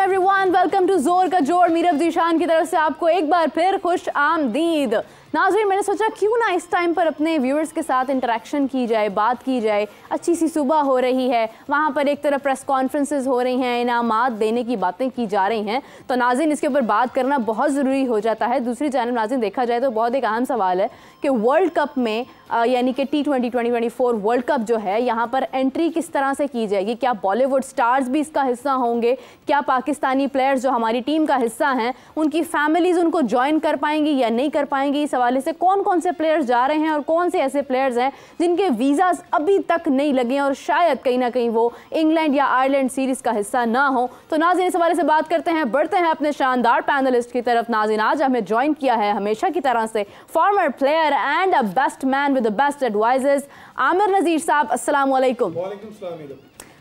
Everyone, welcome to जोर का जोड़। मीरब जीशान की तरफ से आपको एक बार फिर खुश आमदीद। नाज़रीन, मैंने सोचा क्यों ना इस टाइम पर अपने व्यूअर्स के साथ इंटरेक्शन की जाए, बात की जाए। अच्छी सी सुबह हो रही है, वहाँ पर एक तरफ प्रेस कॉन्फ्रेंसेस हो रही हैं, इनामात देने की बातें की जा रही हैं, तो नाज़रीन इसके ऊपर बात करना बहुत ज़रूरी हो जाता है। दूसरी जानब नाज़रीन देखा जाए तो बहुत एक अहम सवाल है कि वर्ल्ड कप में यानी कि T20 2024 वर्ल्ड कप जो है, यहाँ पर एंट्री किस तरह से की जाएगी। क्या बॉलीवुड स्टार्स भी इसका हिस्सा होंगे? क्या पाकिस्तानी प्लेयर्स जो हमारी टीम का हिस्सा हैं उनकी फैमिलीज उनको ज्वाइन कर पाएंगी या नहीं कर पाएंगी? इस हवाले से कौन कौन से प्लेयर्स जा रहे हैं और कौन से ऐसे प्लेयर्स हैं जिनके वीज़ाज अभी तक नहीं लगे और शायद कहीं ना कहीं वो इंग्लैंड या आयरलैंड सीरीज का हिस्सा ना हो। तो नाज़रीन इस हवाले से बात करते हैं, बढ़ते हैं अपने शानदार पैनलिस्ट की तरफ। नाज़रीन आज हमें ज्वाइन किया है हमेशा की तरह से former player and a best man with the best advisers, Aamir Nazir साहब। अस्सलाम वालेकुम।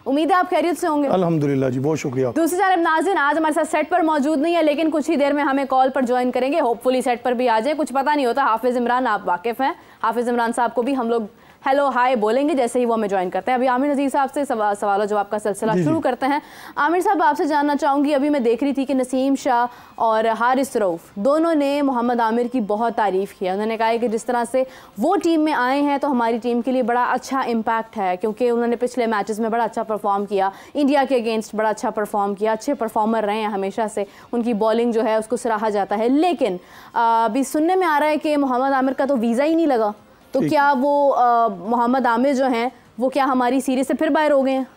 उम्मीद है आप खैरियत से होंगे। अल्हम्दुलिल्लाह जी, बहुत शुक्रिया। दूसरी जानब नाज़रीन आज हमारे साथ सेट पर मौजूद नहीं है, लेकिन कुछ ही देर में हमें कॉल पर ज्वाइन करेंगे। होपफुली सेट पर भी आ जाए, कुछ पता नहीं होता। हाफिज़ इमरान, आप वाकिफ़ हैं, हाफिज़ इमरान साहब को भी हम लोग हेलो हाय बोलेंगे जैसे ही वो हमें ज्वाइन करते हैं। अभी आमिर नज़ीर साहब से सवाल जवाब का सिलसिला शुरू करते हैं। आमिर साहब, आपसे जानना चाहूँगी, अभी मैं देख रही थी कि नसीम शाह और हारिस रऊफ़ दोनों ने मोहम्मद आमिर की बहुत तारीफ़ की है। उन्होंने कहा है कि जिस तरह से वो टीम में आए हैं तो हमारी टीम के लिए बड़ा अच्छा इम्पैक्ट है, क्योंकि उन्होंने पिछले मैचेस में बड़ा अच्छा परफॉर्म किया, इंडिया के अगेंस्ट बड़ा अच्छा परफॉर्म किया, अच्छे परफॉर्मर रहे हैं हमेशा से, उनकी बॉलिंग जो है उसको सराहा जाता है। लेकिन अभी सुनने में आ रहा है कि मोहम्मद आमिर का तो वीज़ा ही नहीं लगा, तो क्या वो मोहम्मद आमिर जो हैं वो क्या हमारी सीरीज से फिर बाहर हो गए हैं?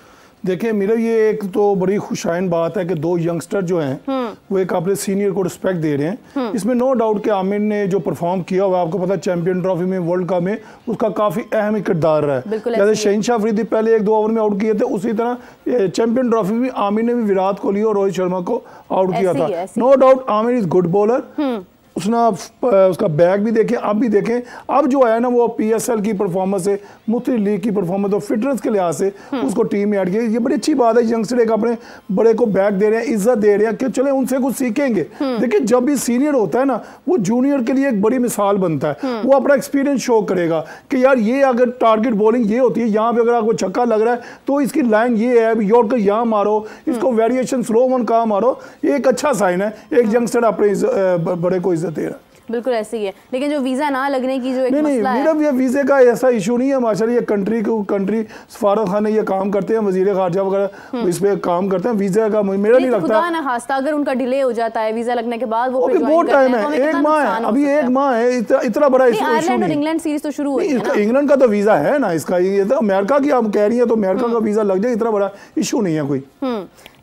देखिए मेरा ये एक तो बड़ी खुशाइन बात है कि दो यंगस्टर जो हैं वो एक अपने सीनियर को रिस्पेक्ट दे रहे हैं। इसमें नो डाउट कि आमिर ने जो परफॉर्म किया हुआ, आपको पता है चैंपियन ट्रॉफी में, वर्ल्ड कप में उसका काफ़ी अहम किरदार रहा है। जैसे शहनशाह अफरीदी पहले 1-2 ओवर में आउट किए थे, उसी तरह चैंपियन ट्रॉफी में आमिर ने भी विराट कोहली और रोहित शर्मा को आउट किया था। No doubt Amir is good bowler. उसने उसका बैग भी देखें, अब भी देखें, अब जो है ना वो PSL की परफॉर्मेंस है, मुख्तलिफ लीग की परफॉर्मेंस और फिटनेस के लिहाज से उसको टीम में ऐड किया। ये बड़ी अच्छी बात है, यंगस्टर एक अपने बड़े को बैग दे रहे हैं, इज्जत दे रहे हैं कि चले उनसे कुछ सीखेंगे। देखिए जब भी सीनियर होता है ना, वो जूनियर के लिए एक बड़ी मिसाल बनता है। वो अपना एक्सपीरियंस शो करेगा कि यार ये अगर टारगेट बॉलिंग ये होती है, यहाँ पे अगर आपको छक्का लग रहा है तो इसकी लाइन ये है, यॉर्कर यहाँ मारो, इसको वेरिएशन स्लो वन कहाँ मारो। ये एक अच्छा साइन है, एक यंगस्टर अपने बड़े को इज्जत दे रहा है। बिल्कुल ऐसे ही है, लेकिन जो वीज़ा ना लगने की जो एक मसला है, ये वीज़े का ऐसा इशू नहीं है माशाल्लाह। ये कंट्री फारूक खान ने ये काम करते हैं, वजीर खारजा वगैरह इस पे काम करते हैं। वीज़ा का मेरा नहीं लगता, खुदा ना खास्ता अगर उनका डिले हो जाता है वीज़ा लगने के बाद, वो बहुत टाइम है, 1 माह है, अभी 1 माह है, इतना बड़ा इशू नहीं। आयरलैंड और इंग्लैंड सीरीज तो शुरू हुई है, इंग्लैंड का तो वीज़ा है ना, इसका ये तो अमेरिका की आप कह रही है तो अमेरिका का वीज़ा लग जाए, इतना बड़ा इशू नहीं है कोई।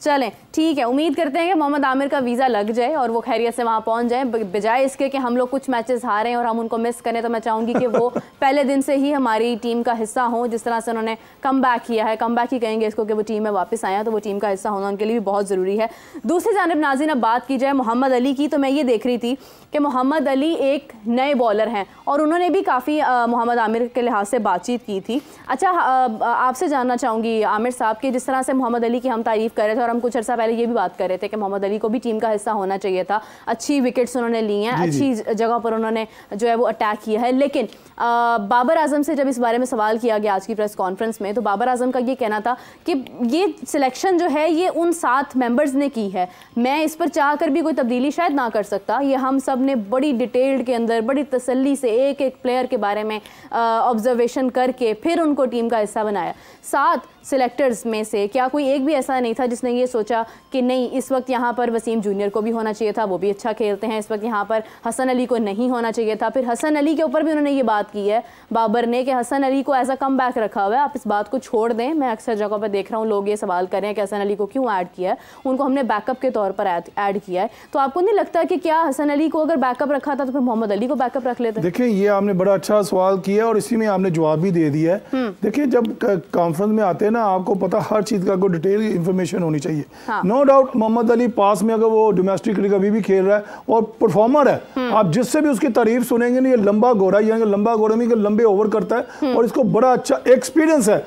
चलें ठीक है, उम्मीद करते हैं कि मोहम्मद आमिर का वीज़ा लग जाए और वो खैरियत से वहाँ पहुँच जाए। बजाय इसके कि हम लोग कुछ मैचेस हारें और हम उनको मिस करें, तो मैं चाहूँगी कि वो पहले दिन से ही हमारी टीम का हिस्सा हों। जिस तरह से उन्होंने कम बैक किया है, कम बैक ही कहेंगे इसको कि वो टीम में वापस आया, तो वो टीम का हिस्सा होना उनके लिए भी बहुत ज़रूरी है। दूसरी जानब नाज़रीन अब बात की जाए मोहम्मद अली की, तो मैं ये देख रही थी कि मोहम्मद अली एक नए बॉलर हैं और उन्होंने भी काफ़ी मोहम्मद आमिर के लिहाज से बातचीत की थी। अच्छा, आपसे जानना चाहूँगी आमिर साहब कि जिस तरह से मोहम्मद अली की हम तारीफ़ कर रहे थे और हम कुछ अर्सा पहले ये भी बात कर रहे थे कि मोहम्मद अली को भी टीम का हिस्सा होना चाहिए था, अच्छी विकेट्स उन्होंने ली हैं, अच्छी जगह पर उन्होंने जो है वो अटैक किया है। लेकिन बाबर आजम से जब इस बारे में सवाल किया गया आज की प्रेस कॉन्फ्रेंस में, तो बाबर आजम का ये कहना था कि ये सिलेक्शन जो है ये उन 7 मेंबर्स ने की है, मैं इस पर चाह कर भी कोई तब्दीली शायद ना कर सकता। ये हम सब ने बड़ी डिटेल्ड के अंदर बड़ी तसल्ली से एक एक प्लेयर के बारे में ऑब्जर्वेशन करके फिर उनको टीम का हिस्सा बनाया। 7 सिलेक्टर्स में से क्या कोई एक भी ऐसा नहीं था जिसने ये सोचा कि नहीं इस वक्त यहाँ पर वसीम जूनियर को भी होना चाहिए था, वो भी अच्छा खेलते हैं, इस वक्त यहाँ पर हसन अली को नहीं होना चाहिए था? फिर हसन अली के ऊपर भी उन्होंने ये बात की है बाबर ने कि हसन अली को एज अ कम बैक रखा हुआ है, आप इस बात को छोड़ दें। मैं अक्सर जगह पर देख रहा हूँ लोग ये सवाल कर रहे हैं कि हसन अली को क्यों ऐड किया है, उनको हमने बैकअप के तौर पर ऐड किया है। तो आपको नहीं लगता कि क्या हसन अली को अगर बैकअप रखा था तो फिर मोहम्मद अली को बैकअप रख लेते? देखिए ये आपने बड़ा अच्छा सवाल किया और इसी में आपने जवाब भी दे दिया है। देखिए जब कॉन्फ्रेंस में आते हैं ना, आपको पता हर चीज का कोई डिटेल इंफॉर्मेशन होनी चाहिए। नो डाउट मोहम्मद अली पास में अगर वो डोमेस्टिक क्रिकेट अभी भी खेल रहा है और परफॉर्मर है, आप जिससे भी उसकी तारीफ सुनेंगे ना, ये लंबा घोड़ा, यानी लंबा घोड़ा में लंबे ओवर करता है और इसको बड़ा अच्छा एक्सपीरियंस है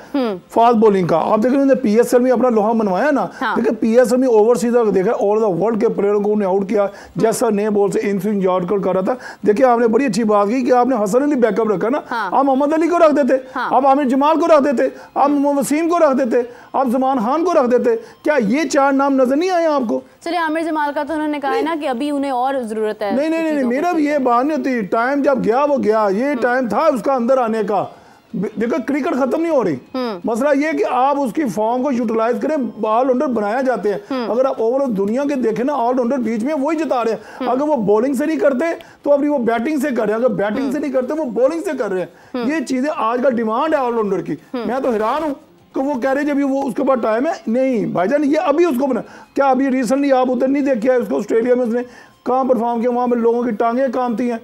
फास्ट बॉलिंग का। आप देखें उन्होंने PSL में अपना लोहा मनवाया ना, देखिए PSL में ओवरसीज देखा ऑल द वर्ल्ड के प्लेयरों को उन्हें आउट किया, जैसा नए बॉल से इनस्विंग यॉर्कर कर रहा था। देखिए आपने बड़ी अच्छी बात की कि आपने हसन अली बैकअप रखा ना, आप मोहम्मद अली को रख देते, आप आमिर जमाल को रख देते, आप वसीम को रख देते, आप जमान खान को रख देते। क्या ये 4 नाम नजर नहीं आए आपको? चलिए आमिर जमाल का तो उन्होंने कहा है ना कि अभी उन्हें और जरूरत है। नहीं, मेरा भी ये बात नहीं होती, टाइम जब गया वो गया, ये टाइम था उसका अंदर आने का। देखो क्रिकेट खत्म नहीं हो रही, मसला ये कि आप उसकी फॉर्म को यूटिलाइज करें, ऑलराउंडर बनाया जाते हैं। अगर आप ओवरऑल दुनिया के देखें ना, ऑलराउंडर बीच में वही जिता रहे हैं। अगर वो बॉलिंग से नहीं करते तो अभी वो बैटिंग से कर रहे हैं, अगर बैटिंग से नहीं करते वो बॉलिंग से कर रहे हैं। ये चीजें आज का डिमांड है ऑलराउंडर की। मैं तो हैरान हूँ कि वो कह रहे जब वो उसके पास टाइम है। नहीं भाईजान, ये अभी उसको बना, क्या अभी रिसेंटली आप उधर नहीं देखा है उसको, ऑस्ट्रेलिया में उसने कहाँ परफॉर्म किया, वहां पे लोगों की टांगे कामती हैं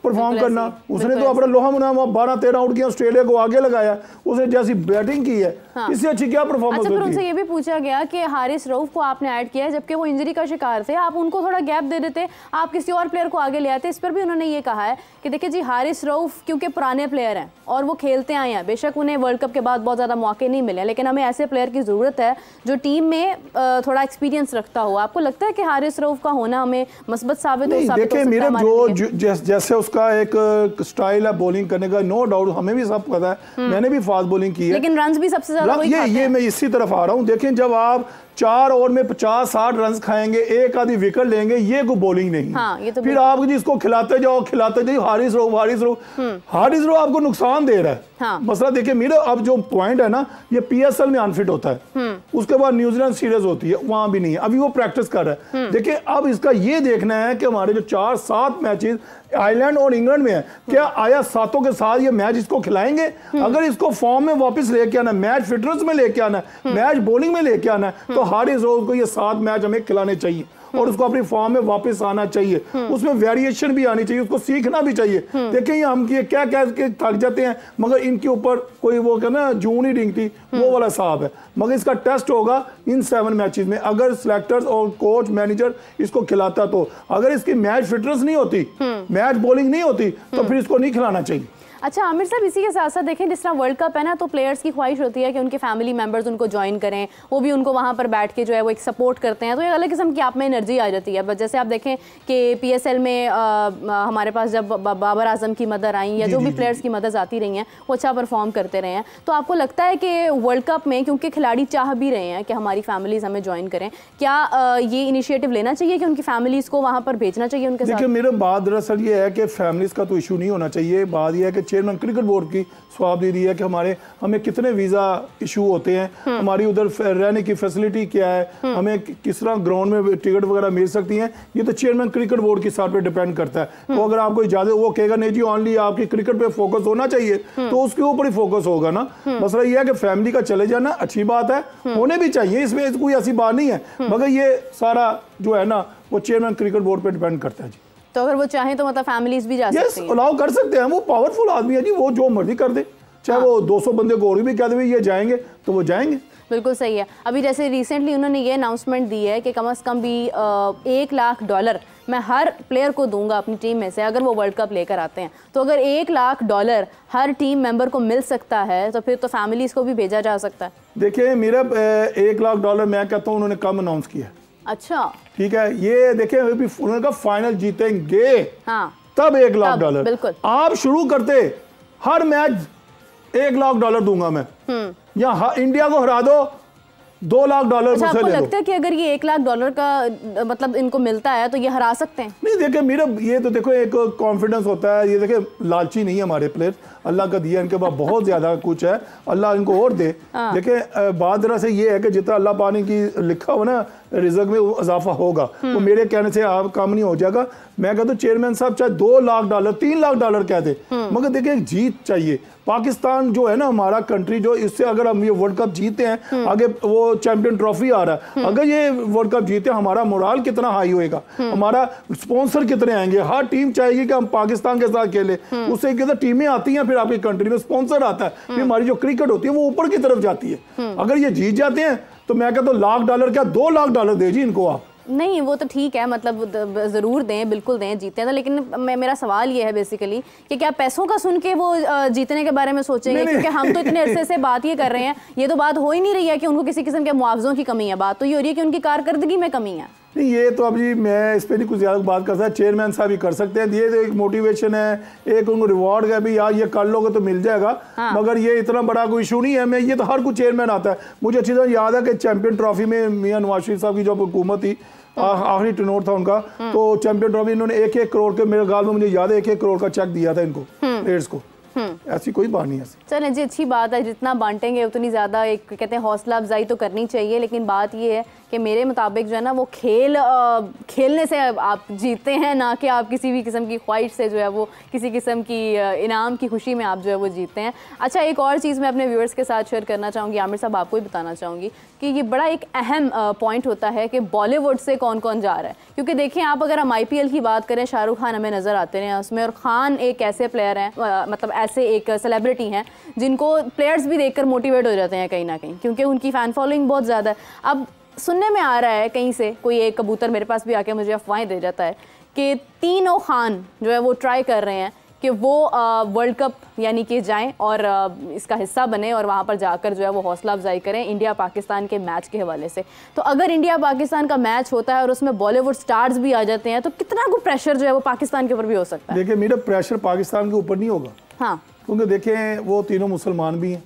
परफॉर्म करना। उसने तो अपना लोहा मुना 12-13 आउट किया, ऑस्ट्रेलिया को आगे लगाया, उसने जैसी बैटिंग की है इससे अच्छी क्या परफॉर्मेंस होती है। अच्छा, उनसे ये भी पूछा गया कि हारिस रऊफ को आपने ऐड किया है जबकि वो इंजरी का शिकार थे, आप उनको थोड़ा गैप दे देते, आप किसी और प्लेयर को आगे ले आते। इस पर भी उन्होंने ये कहा है कि देखिए जी, हारिस रऊफ क्योंकि पुराने प्लेयर हैं और वो खेलते आए हैं, बेशक उन्हें वर्ल्ड कप के बाद बहुत ज़्यादा मौके नहीं मिले, लेकिन हमें ऐसे प्लेयर की ज़रूरत है जो टीम में थोड़ा एक्सपीरियंस रखता हो। आपको लगता है कि हारिस रऊफ का होना हमें मस्बत साबित हो सकता है? जैसे उसका एक स्टाइल है बॉलिंग करने का, नो डाउट हमें भी सब पता है, मैंने भी फास्ट बॉलिंग की है, लेकिन रन्स भी सबसे ज्यादा ये मैं इसी तरफ आ रहा हूँ। देखें जब आप 4 ओवर में 50-60 रन खाएंगे, एक आधी विकेट लेंगे, ये कोई बॉलिंग नहीं है। ये तो फिर आप जिसको खिलाते जाओ हारिस रऊफ आपको नुकसान दे रहा है। मसला देखिए मेरा, अब जो पॉइंट है ना, ये PSL में अनफिट होता है, उसके बाद न्यूजीलैंड सीरीज होती है, वहां भी नहीं है, अभी वो प्रैक्टिस कर रहा है। देखिए अब इसका ये देखना है कि हमारे जो 4-7 मैचेस आयरलैंड और इंग्लैंड में है, क्या आया 7 के साथ ये मैच इसको खिलाएंगे? अगर इसको फॉर्म में वापस लेके आना, मैच फिटनेस में लेके आना, मैच बॉलिंग में लेके आना, तो हारिस रऊफ को ये 7 मैच हमें खिलाने चाहिए और उसको अपनी फॉर्म में वापस आना चाहिए, उसमें वेरिएशन भी आनी चाहिए, उसको सीखना भी चाहिए। देखिए हम क्या कह के थक जाते हैं, मगर इनके ऊपर कोई वो कहना जून ही रिंगती, वो वाला साहब है। मगर इसका टेस्ट होगा इन 7 मैचेस में, अगर सिलेक्टर्स और कोच मैनेजर इसको खिलाता तो। अगर इसकी मैच फिटनेस नहीं होती, मैच बॉलिंग नहीं होती, तो फिर इसको नहीं खिलाना चाहिए। अच्छा आमिर साहब, इसी के साथ साथ देखें जिस तरह वर्ल्ड कप है ना, तो प्लेयर्स की ख्वाहिश होती है कि उनके फैमिली मेंबर्स उनको ज्वाइन करें, वो भी उनको वहाँ पर बैठ के जो है वो एक सपोर्ट करते हैं, तो एक अलग किस्म की आप में एनर्जी आ जाती है। जैसे आप देखें कि PSL में हमारे पास जब बाबर आजम की मदर आई या जो भी प्लेयर्स की मदर्स आती रही हैं, वो अच्छा परफॉर्म करते रहे हैं, तो आपको लगता है कि वर्ल्ड कप में क्योंकि खिलाड़ी चाह भी रहे हैं कि हमारी फैमिलीज हमें ज्वाइन करें, क्या ये इनिशिएटिव लेना चाहिए कि उनकी फैमिलीज को वहाँ पर भेजना चाहिए उनके साथ? देखिए मेरा बात दरअसल ये है कि फैमिलीज का तो इशू नहीं होना चाहिए। बात यह है कि चेयरमैन क्रिकेट बोर्ड की स्वाब दे दी है कि हमें कितने वीज़ा इशू होते हैं, हमारी उधर रहने की फैसिलिटी क्या है, हमें किस तरह ग्राउंड में टिकट वगैरह मिल सकती हैं, ये तो चेयरमैन क्रिकेट बोर्ड की साथ पे डिपेंड करता है। तो अगर आपको इजाजत, वो कहेगा नहीं जी ऑनली आपकी क्रिकेट पे फोकस होना चाहिए, तो उसके ऊपर ही फोकस होगा ना। मसला ये है कि फैमिली का चले जाना अच्छी बात है, होने भी चाहिए, इसमें कोई ऐसी बात नहीं है, मगर ये सारा जो है ना वो चेयरमैन क्रिकेट बोर्ड पर डिपेंड करता है जी। तो अगर वो चाहें तो मतलब फैमिलीज भी जा सकती हैं? अलाउ कर सकते हैं, वो पावरफुल आदमी है जी, वो जो मर्जी कर दे, चाहे वो 200 बंदे को और भी कह दे ये जाएंगे तो वो जाएंगे। बिल्कुल सही है। अभी जैसे रिसेंटली उन्होंने ये अनाउंसमेंट दी है कि कम से कम भी $1 लाख मैं हर प्लेयर को दूंगा अपनी टीम में से अगर वो वर्ल्ड कप लेकर आते हैं। तो अगर $1 लाख हर टीम मेंबर को मिल सकता है तो फिर तो फैमिलीज को भी भेजा जा सकता है। देखिए मेरा $1 लाख मैं कहता हूँ उन्होंने कम अनाउंस किया। अच्छा ठीक है, ये देखिए उन्होंने कहा फाइनल जीतेंगे, हाँ तब $1 लाख। बिल्कुल आप शुरू करते हर मैच $1 लाख दूंगा मैं, या इंडिया को हरा दो $2 लाख। अच्छा, आपको लगता है कि अगर ये $1 लाख का मतलब इनको मिलता है तो ये हरा सकते हैं? नहीं देखिए मेरा ये तो देखो एक कॉन्फिडेंस होता है, ये देखिए लालची नहीं है हमारे प्लेयर, अल्लाह का दिया, इनके पास बहुत ज्यादा कुछ है, अल्लाह इनको और दे। देखिए बात जरा से ये है कि जितना अल्लाह पाने की लिखा हो ना रिजक में वो इजाफा होगा, वो मेरे कहने से आप कम नहीं हो जाएगा। मैं कहता हूँ चेयरमैन साहब चाहे $2 लाख $3 लाख कह दे, मगर देखिए एक जीत चाहिए। पाकिस्तान जो है ना हमारा कंट्री, जो इससे अगर हम ये वर्ल्ड कप जीते हैं, आगे वो चैंपियन ट्रॉफी आ रहा है, अगर ये वर्ल्ड कप जीते हमारा मोराल कितना हाई होएगा, हमारा स्पॉन्सर कितने आएंगे। हर टीम चाहेगी कि हम पाकिस्तान के साथ खेले, उससे क्या टीमें आती हैं, फिर आपकी कंट्री में स्पॉन्सर आता है, फिर हमारी जो क्रिकेट होती है वो ऊपर की तरफ जाती है। अगर ये जीत जाते हैं तो मैं कहता हूँ $1 लाख क्या $2 लाख दे जी इनको आप। नहीं वो तो ठीक है, मतलब ज़रूर दें, बिल्कुल दें, जीते हैं, लेकिन मेरा सवाल ये है बेसिकली कि क्या पैसों का सुन के वो जीतने के बारे में सोचेंगे? क्योंकि हम तो इतने अरसे से बात ये कर रहे हैं, ये तो बात हो ही नहीं रही है कि उनको किसी किस्म के मुआवजों की कमी है, बात तो ये हो रही है कि उनकी कारकर्दगी में कमी है। नहीं, ये तो अब जी मैं इस पर नहीं कुछ ज़्यादा बात कर सकता, चेयरमैन साहब ही कर सकते हैं। ये तो एक मोटिवेशन है, एक उनको रिवॉर्ड है भी यार ये कर लोगे तो मिल जाएगा। हाँ। मगर ये इतना बड़ा कोई इशू नहीं है। मैं ये तो हर कोई चेयरमैन आता है। मुझे अच्छी तरह याद है कि चैंपियन ट्रॉफी में मियां नवाज शरीफ साहब की जो हुकूमत थी, आखिरी टेन्योर था उनका, तो चैंपियन ट्रॉफी इन्होंने 1-1 करोड़ के, मेरे ख्याल में मुझे याद है 1-1 करोड़ का चेक दिया था इनको प्लेयर्स को। ऐसी कोई बात नहीं है। चले जी, अच्छी बात है, जितना बांटेंगे उतनी ज़्यादा एक कहते हैं हौसला अफजाई तो करनी चाहिए। लेकिन बात ये है कि मेरे मुताबिक जो है ना वो खेलने से आप जीतते हैं, ना कि आप किसी भी किस्म की ख्वाहिश से जो है वो किसी किस्म की इनाम की खुशी में आप जो है वो जीतते हैं। अच्छा, एक और चीज़ मैं अपने व्यूअर्स के साथ शेयर करना चाहूँगी, आमिर साहब आपको ही बताना चाहूँगी कि ये बड़ा एक अहम पॉइंट होता है कि बॉलीवुड से कौन कौन जा रहा है। क्योंकि देखें आप, अगर हम IPL की बात करें, शाहरुख खान हमें नज़र आते हैं उसमें, और खान एक ऐसे प्लेयर हैं, मतलब ऐसे एक सेलिब्रिटी हैं जिनको प्लेयर्स भी देखकर मोटिवेट हो जाते हैं कहीं ना कहीं, क्योंकि उनकी फ़ैन फॉलोइंग बहुत ज़्यादा है। अब सुनने में आ रहा है कहीं से, कोई एक कबूतर मेरे पास भी आके मुझे अफवाहें दे जाता है कि तीनों खान जो है वो ट्राई कर रहे हैं कि वो वर्ल्ड कप यानी कि जाएं और इसका हिस्सा बने और वहाँ पर जाकर जो है वो हौसला अफजाई करें इंडिया पाकिस्तान के मैच के हवाले से। तो अगर इंडिया पाकिस्तान का मैच होता है और उसमें बॉलीवुड स्टार्स भी आ जाते हैं, तो कितना को प्रेशर जो है वो पाकिस्तान के ऊपर भी हो सकता है? देखिए, मेरा प्रेशर पाकिस्तान के ऊपर नहीं होगा। हाँ, क्योंकि देखें वो तीनों मुसलमान भी हैं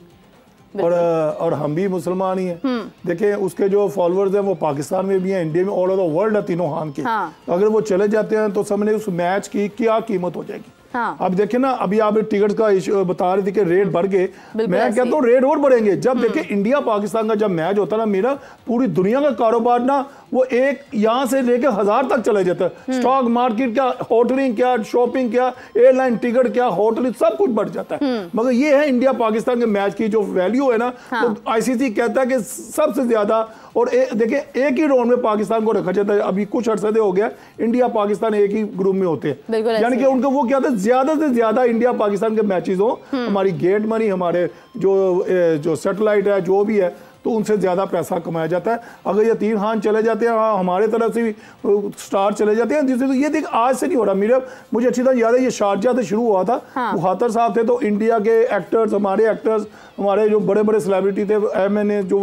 और हम भी मुसलमान ही हैं। देखें उसके जो फॉलोअर्स हैं वो पाकिस्तान में भी हैं, इंडिया में, ऑल ओवर द वर्ल्ड है तीनों खान के। हाँ। अगर वो चले जाते हैं तो समझने उस मैच की क्या कीमत हो जाएगी। हाँ। अब देखिए ना, अभी आप टिकट का बता रहे थे कि रेट बढ़ गए, मैं कहता हूँ रेट और बढ़ेंगे। जब देखिए इंडिया पाकिस्तान का जब मैच होता है ना, मेरा पूरी दुनिया का कारोबार ना वो एक यहाँ से लेकर 1000 तक चला जाता है। स्टॉक मार्केट क्या, होटलिंग क्या, शॉपिंग क्या, एयरलाइन टिकट क्या, होटलिंग, सब कुछ बढ़ जाता है। मगर ये है इंडिया पाकिस्तान के मैच की जो वैल्यू है ना, हाँ। तो ICC कहता है कि सबसे ज्यादा, और देखिए एक ही राउंड में पाकिस्तान को रखा जाता है। अभी कुछ अर्से हो गया इंडिया पाकिस्तान एक ही ग्रुप में होते हैं, यानी कि उनको वो क्या था, ज्यादा से ज्यादा इंडिया पाकिस्तान के मैचेस हो, हमारी गेट मनी, हमारे जो सैटेलाइट है, जो भी है, तो उनसे ज़्यादा पैसा कमाया जाता है। अगर ये तीन खान चले जाते हैं, हमारे तरफ से भी स्टार चले जाते हैं, जिससे तो ये देख आज से नहीं हो रहा। मुझे अच्छी तरह याद है ये शारजाह से शुरू हुआ था। हाँ। मुखातर साहब थे तो इंडिया के एक्टर्स, हमारे एक्टर्स, हमारे जो बड़े बड़े सेलिब्रिटी थे, MNA जो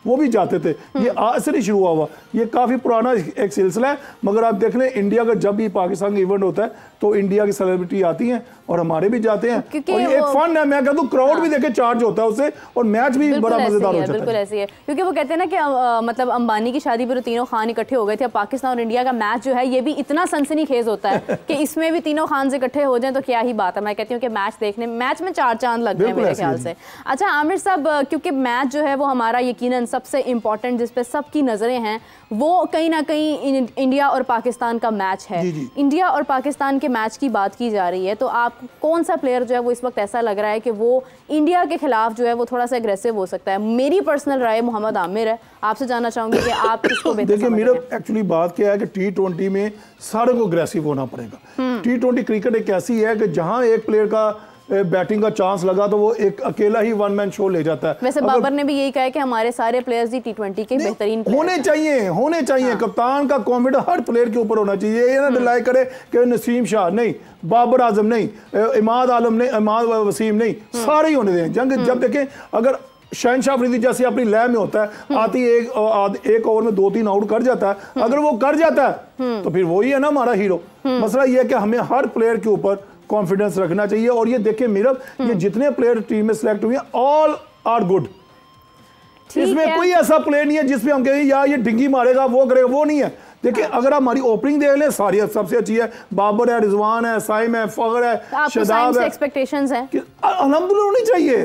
वो भी जाते थे। ये आज से नहीं शुरू हुआ, ये काफ़ी पुराना एक सिलसिला है। मगर आप देख लें, इंडिया का जब भी पाकिस्तान का इवेंट होता है तो इंडिया की सेलिब्रिटी आती हैं और हमारे भी जाते हैं, और ये एक फन है। मैं कहता हूँ क्राउड भी देखे चार्ज होता है उससे, और मैच भी बड़ा मजेदार हो जाता है। बिल्कुल ऐसी है, क्योंकि वो कहते हैं ना कि मतलब अंबानी की शादी पर तीनों खान इकट्ठे हो गए थे। पाकिस्तान और इंडिया का मैच जो है ये भी इतना सनसनीखेज होता है कि इसमें भी तीनों खान से इकट्ठे हो जाएं तो क्या ही बात है। मैं कहती हूँ कि मैच देखने, मैच में 4 चांद लग गए मेरे ख्याल से। अच्छा आमिर साहब, क्योंकि मैच जो है वो हमारा यकीनन सबसे इम्पोर्टेंट, जिस पे सबकी नजरें हैं, वो कहीं ना कहीं इंडिया और पाकिस्तान का मैच है। इंडिया और पाकिस्तान के मैच की बात की जा रही है, तो आप कौन सा प्लेयर जो है वो इस वक्त ऐसा लग रहा है कि वो इंडिया के खिलाफ जो है वो थोड़ा सा एग्रेसिव हो सकता है? मेरी पर्सनल राय मोहम्मद आमिर है, आपसे जानना चाहूंगी कि आप किसको बेहतर समझते हैं? देखिए, मेरा एक्चुअली बात क्या है कि T20 में सारे को एग्रेसिव होना पड़ेगा। T20 क्रिकेट एक ऐसी है कि जहां एक प्लेयर का बैटिंग का चांस लगा तो वो एक अकेला ही वन मैन शो ले जाता है। वैसे बाबर ने भी यही कहा है कि हमारे सारे प्लेयर्स ही T20 के बेहतरीन होने चाहिए। हाँ। कप्तान का कॉन्फिडेंस हर प्लेयर के ऊपर होना चाहिए। ये ना डिलाई करे कि नसीम शाह नहीं, बाबर आजम नहीं, इमाद आलम नहीं, इमाद वसीम नहीं, सारे ही होने दें। जब देखें, अगर शहनशाह अफरीदी जैसे अपनी लय में होता है, आती एक ओवर में 2-3 आउट कर जाता है, अगर वो कर जाता है तो फिर वही है ना हमारा हीरो। मसला ये है कि हमें हर प्लेयर के ऊपर कॉन्फिडेंस रखना चाहिए। और ये देखिए मेरा, ये जितने प्लेयर टीम में सिलेक्ट हुए हैं, ऑल आर गुड। इसमें कोई ऐसा प्लेयर नहीं है जिसमें हम कहें यार ये डिंगी मारेगा, वो करेगा, वो नहीं है। देखिए, अगर आप हमारी ओपनिंग देख लें, सारी सबसे अच्छी है। बाबर है, रिजवान है, साइम है, फखर है, शदाब है। एक्सपेक्टेशंस है अल्हम्दुलिल्लाह होनी चाहिए।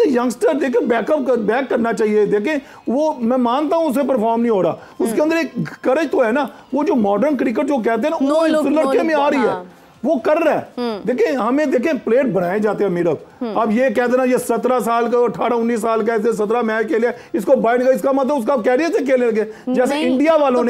यंगस्टर देखे बैक करना चाहिए। देखें, वो मैं मानता हूं उसे परफॉर्म नहीं हो रहा, उसके अंदर एक करेज तो है ना। वो जो मॉडर्न क्रिकेट जो कहते हैं ना, वो इस लड़के में आ रही है, वो कर रहा है। देखिए, हमें देखें प्लेयर बनाए जाते हैं मीरब। अब ये कह देना ये 17 साल का, 18-19 साल का, ऐसे 17 मैच के लिए इसको बाइंड कर, इसका मतलब उसका कैरियर से खेलने लगे। जैसे इंडिया वालों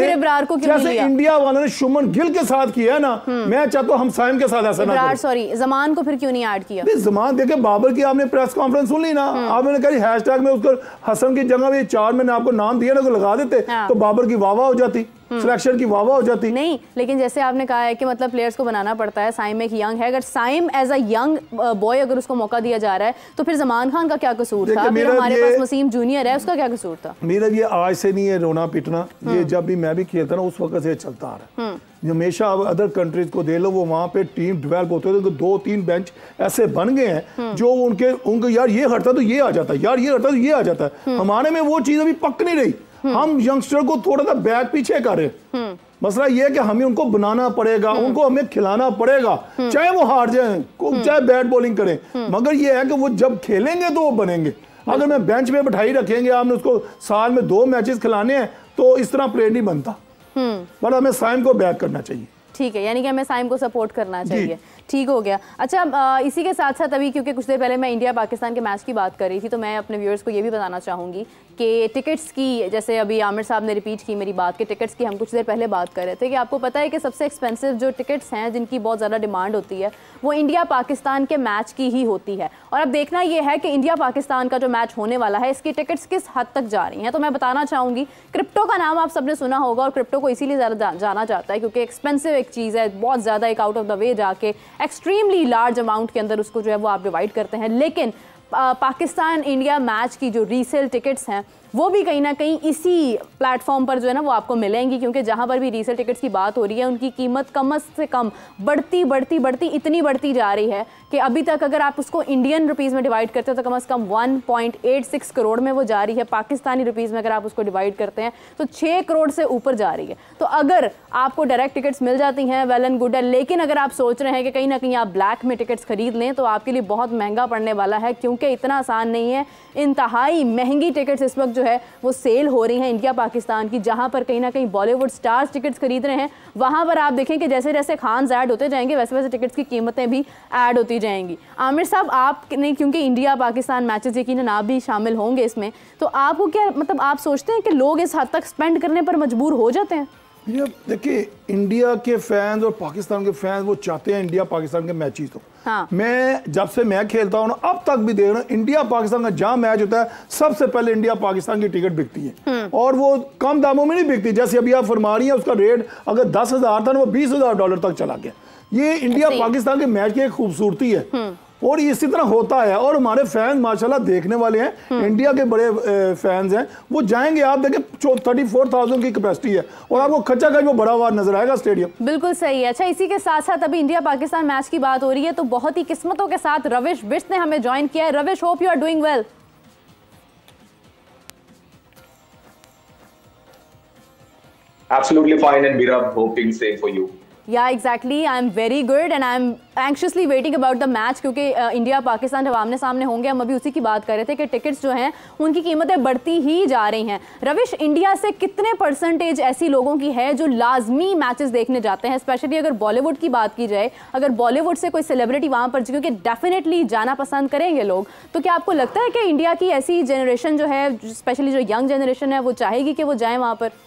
ने शुमन गिल के साथ किया है ना, मैं चाहता हूं हम साइम के साथ ऐसा ना करें। जमान को फिर क्यों नहीं ऐड किया? जमान देखे, बाबर की आपने प्रेस कॉन्फ्रेंस सुन ली ना, आपने कहा हैशटैग में उसको हसन की जगह भी 4 मैंने आपको नाम दिया ना, लगा देते तो बाबर की वाह वाह हो जाती। सिलेक्शन की वाह हो जाती नहीं। लेकिन जैसे आपने कहा है कि मतलब प्लेयर्स को बनाना पड़ता है, साइम एक यंग है, अगर Saim as a young boy अगर उसको मौका दिया जा रहा है तो फिर जमान खान का क्या कसूर था? फिर हमारे पास वसीम जूनियर है, उसका क्या कसूर था? मेरा ये आज से नहीं है रोना पिटना, ये जब भी मैं भी खेलता ना उस वक्त से चलता आ रहा है। हमेशा अदर कंट्रीज को दे लो, वो वहाँ पे टीम डेवलप होते हैं तो 2-3 बेंच ऐसे बन गए हैं जो उनके यार ये हटता तो ये आ जाता है, यार ये हटता तो ये आ जाता है। हमारे में वो चीज अभी पक नहीं रही। हम यंगस्टर को थोड़ा सा बैक पीछे कर रहे हैं। मसला ये है कि हमें उनको बनाना पड़ेगा, उनको हमें खिलाना पड़ेगा, चाहे वो हार जाए, चाहे बैट बॉलिंग करें, मगर ये है कि वो जब खेलेंगे तो वो बनेंगे। अगर मैं बेंच पे बैठाई रखेंगे, आपने उसको साल में 2 मैचेस खिलाने हैं तो इस तरह प्लेयर नहीं बनता। पर हमें साइम को बैक करना चाहिए। ठीक है, यानी कि हमें साइम को सपोर्ट करना चाहिए। ठीक हो गया। अच्छा, इसी के साथ साथ अभी क्योंकि कुछ देर पहले मैं इंडिया पाकिस्तान के मैच की बात कर रही थी तो मैं अपने व्यूअर्स को ये भी बताना चाहूँगी कि टिकट्स की, जैसे अभी आमिर साहब ने रिपीट की मेरी बात कि टिकट्स की हम कुछ देर पहले बात कर रहे थे कि आपको पता है कि सबसे एक्सपेंसिव जो टिकट्स हैं जिनकी बहुत ज़्यादा डिमांड होती है वो इंडिया पाकिस्तान के मैच की ही होती है। और अब देखना ये है कि इंडिया पाकिस्तान का जो मैच होने वाला है इसकी टिकट्स किस हद तक जा रही हैं। तो मैं बताना चाहूँगी, क्रिप्टो का नाम आप सबने सुना होगा और क्रिप्टो को इसीलिए ज़्यादा जाना जाता है क्योंकि एक्सपेंसिव एक चीज़ है, बहुत ज़्यादा एक आउट ऑफ द वे जाके एक्सट्रीमली लार्ज अमाउंट के अंदर उसको जो है वो आप डिवाइड करते हैं। लेकिन पाकिस्तान इंडिया मैच की जो रीसेल टिकट्स हैं वो भी कहीं ना कहीं इसी प्लेटफॉर्म पर जो है ना वो आपको मिलेंगी, क्योंकि जहां पर भी रीसेल टिकट्स की बात हो रही है उनकी कीमत कम से कम बढ़ती इतनी बढ़ती जा रही है कि अभी तक अगर आप उसको इंडियन रुपीज़ में डिवाइड करते हो तो कम से कम 1.86 करोड़ में वो जा रही है। पाकिस्तानी रुपीज़ में अगर आप उसको डिवाइड करते हैं तो 6 करोड़ से ऊपर जा रही है। तो अगर आपको डायरेक्ट टिकट्स मिल जाती हैं वेल एंड गुड है, लेकिन अगर आप सोच रहे हैं कि कहीं ना कहीं आप ब्लैक में टिकट्स खरीद लें तो आपके लिए बहुत महंगा पड़ने वाला है, क्योंकि इतना आसान नहीं है। इंतहाई महंगी टिकट्स इस वक्त जो है वो सेल हो रही हैं इंडिया पाकिस्तान की, जहां पर कहीं ना कहीं बॉलीवुड स्टार्स टिकट्स खरीद रहे हैं। वहां पर आप देखें कि जैसे जैसे खान्स ऐड होते जाएंगे वैसे वैसे टिकट्स की कीमतें भी ऐड होती जाएंगी। आमिर साहब, आपने क्योंकि इंडिया पाकिस्तान मैचेस यकीनन आप भी शामिल होंगे इसमें, तो आपको क्या मतलब आप सोचते हैं कि लोग इस हद तक स्पेंड करने पर मजबूर हो जाते हैं? ये देखिए, इंडिया के फैंस और पाकिस्तान के फैंस वो चाहते हैं इंडिया पाकिस्तान के मैचेस हो। हाँ। मैं जब से मैं खेलता हूँ ना अब तक भी देख रहा हूँ, इंडिया पाकिस्तान का जहाँ मैच होता है सबसे पहले इंडिया पाकिस्तान की टिकट बिकती है और वो कम दामों में नहीं बिकती। जैसे अभी आप फरमा रही हैं उसका रेट अगर 10,000 था ना वो $20,000 तक चला गया। ये इंडिया पाकिस्तान के मैच की एक खूबसूरती है और इसी तरह होता है। और हमारे फैंस माशाल्लाह देखने वाले हैं, इंडिया के बड़े फैंस हैं, वो जाएंगे। आप देखें 34,000 की कैपेसिटी है और आपको खच्चा खच वो बड़ा हुआ नजर आएगा स्टेडियम। बिल्कुल सही है। अच्छा, इसी के साथ साथ अभी इंडिया पाकिस्तान मैच की बात हो रही है तो बहुत ही किस्मतों के साथ रविश बिष्ट ने हमें ज्वाइन किया है। Ravish, hope you are doing well. Absolutely fine, and Mira, hoping same for you. Yeah, exactly. I'm very good and I'm anxiously waiting about the match क्योंकि इंडिया पाकिस्तान जब आमने सामने होंगे, हम अभी उसी की बात कर रहे थे कि टिकट्स जो हैं उनकी कीमतें बढ़ती ही जा रही हैं। रविश, इंडिया से कितने परसेंटेज ऐसी लोगों की है जो लाजमी मैचेस देखने जाते हैं, स्पेशली अगर बॉलीवुड की बात की जाए, अगर बॉलीवुड से कोई सेलिब्रिटी वहाँ पर, क्योंकि डेफिनेटली जाना पसंद करेंगे लोग, तो क्या आपको लगता है कि इंडिया की ऐसी जनरेशन जो है, स्पेशली जो यंग जनरेशन है, वो चाहेगी कि वो जाए वहाँ पर?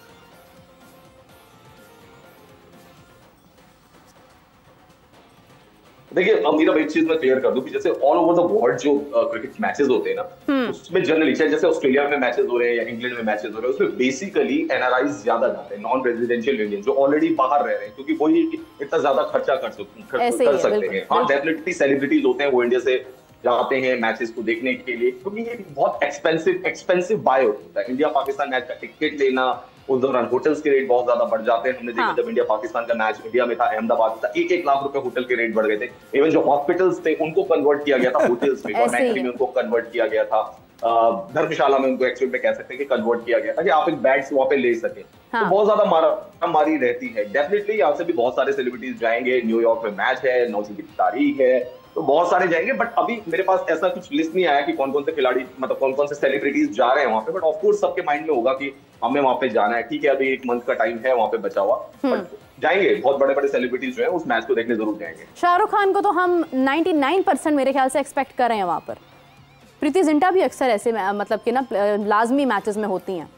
देखिए, अब मेरा एक चीज मैं क्लियर कर दूं कि जैसे ऑल ओवर द वर्ल्ड जो क्रिकेट मैचेस होते हैं ना, उसमें जनरली जैसे ऑस्ट्रेलिया में मैचेस हो रहे हैं या इंग्लैंड में मैचेस हो रहे हैं, उसमें बेसिकली एनआरआईज ज्यादा जाते हैं, नॉन रेजिडेंशियल इंडियन जो ऑलरेडी बाहर रह रहे हैं, क्योंकि वही इतना ज्यादा खर्चा कर सकते हैं। हाँ, डेफिनेटली सेलिब्रिटीज होते हैं वो इंडिया से जाते हैं मैचेस को देखने के लिए, क्योंकि ये बहुत एक्सपेंसिव बाय होता है। इंडिया पाकिस्तान मैच का टिकट लेना, उस दौरान होटल्स के रेट बहुत ज्यादा बढ़ जाते हैं। हमने देखा जब इंडिया पाकिस्तान का मैच इंडिया में था, अहमदाबाद में था, 1-1 लाख रुपए होटल के रेट बढ़ गए थे। इवन जो हॉस्पिटल्स थे उनको कन्वर्ट किया गया था होटल्स में, गवर्नमेंट में उनको कन्वर्ट किया गया था, धर्मशाला में उनको एक्चुअली में कह सकते हैं कि कन्वर्ट किया गया था कि आप एक बैग्स वहां पे ले सके। तो बहुत ज्यादा मारामारी रहती है। डेफिनेटली यहाँ से भी बहुत सारे सेलिब्रिटीज जाएंगे। न्यूयॉर्क में मैच है, 9 की तारीख है, तो बहुत सारे जाएंगे। बट अभी मेरे पास ऐसा कुछ लिस्ट नहीं आया कि कौन कौन से खिलाड़ी, मतलब कौन कौन से सेलिब्रिटीज जा रहे हैं वहां पे। बट ऑफकोर्स सबके माइंड में होगा कि हमें वहां पे जाना है। ठीक है, अभी 1 मंथ का टाइम है वहां पे बचा हुआ, बट जाएंगे। बहुत बड़े बड़े सेलिब्रिटीज जो है उस मैच को देखने जरूर जाएंगे। शाहरुख खान को तो हम 99% मेरे ख्याल से एक्सपेक्ट कर रहे हैं वहां पर। प्रीति जिंटा भी अक्सर ऐसे मतलब कि ना लाजमी मैचेस में होती हैं।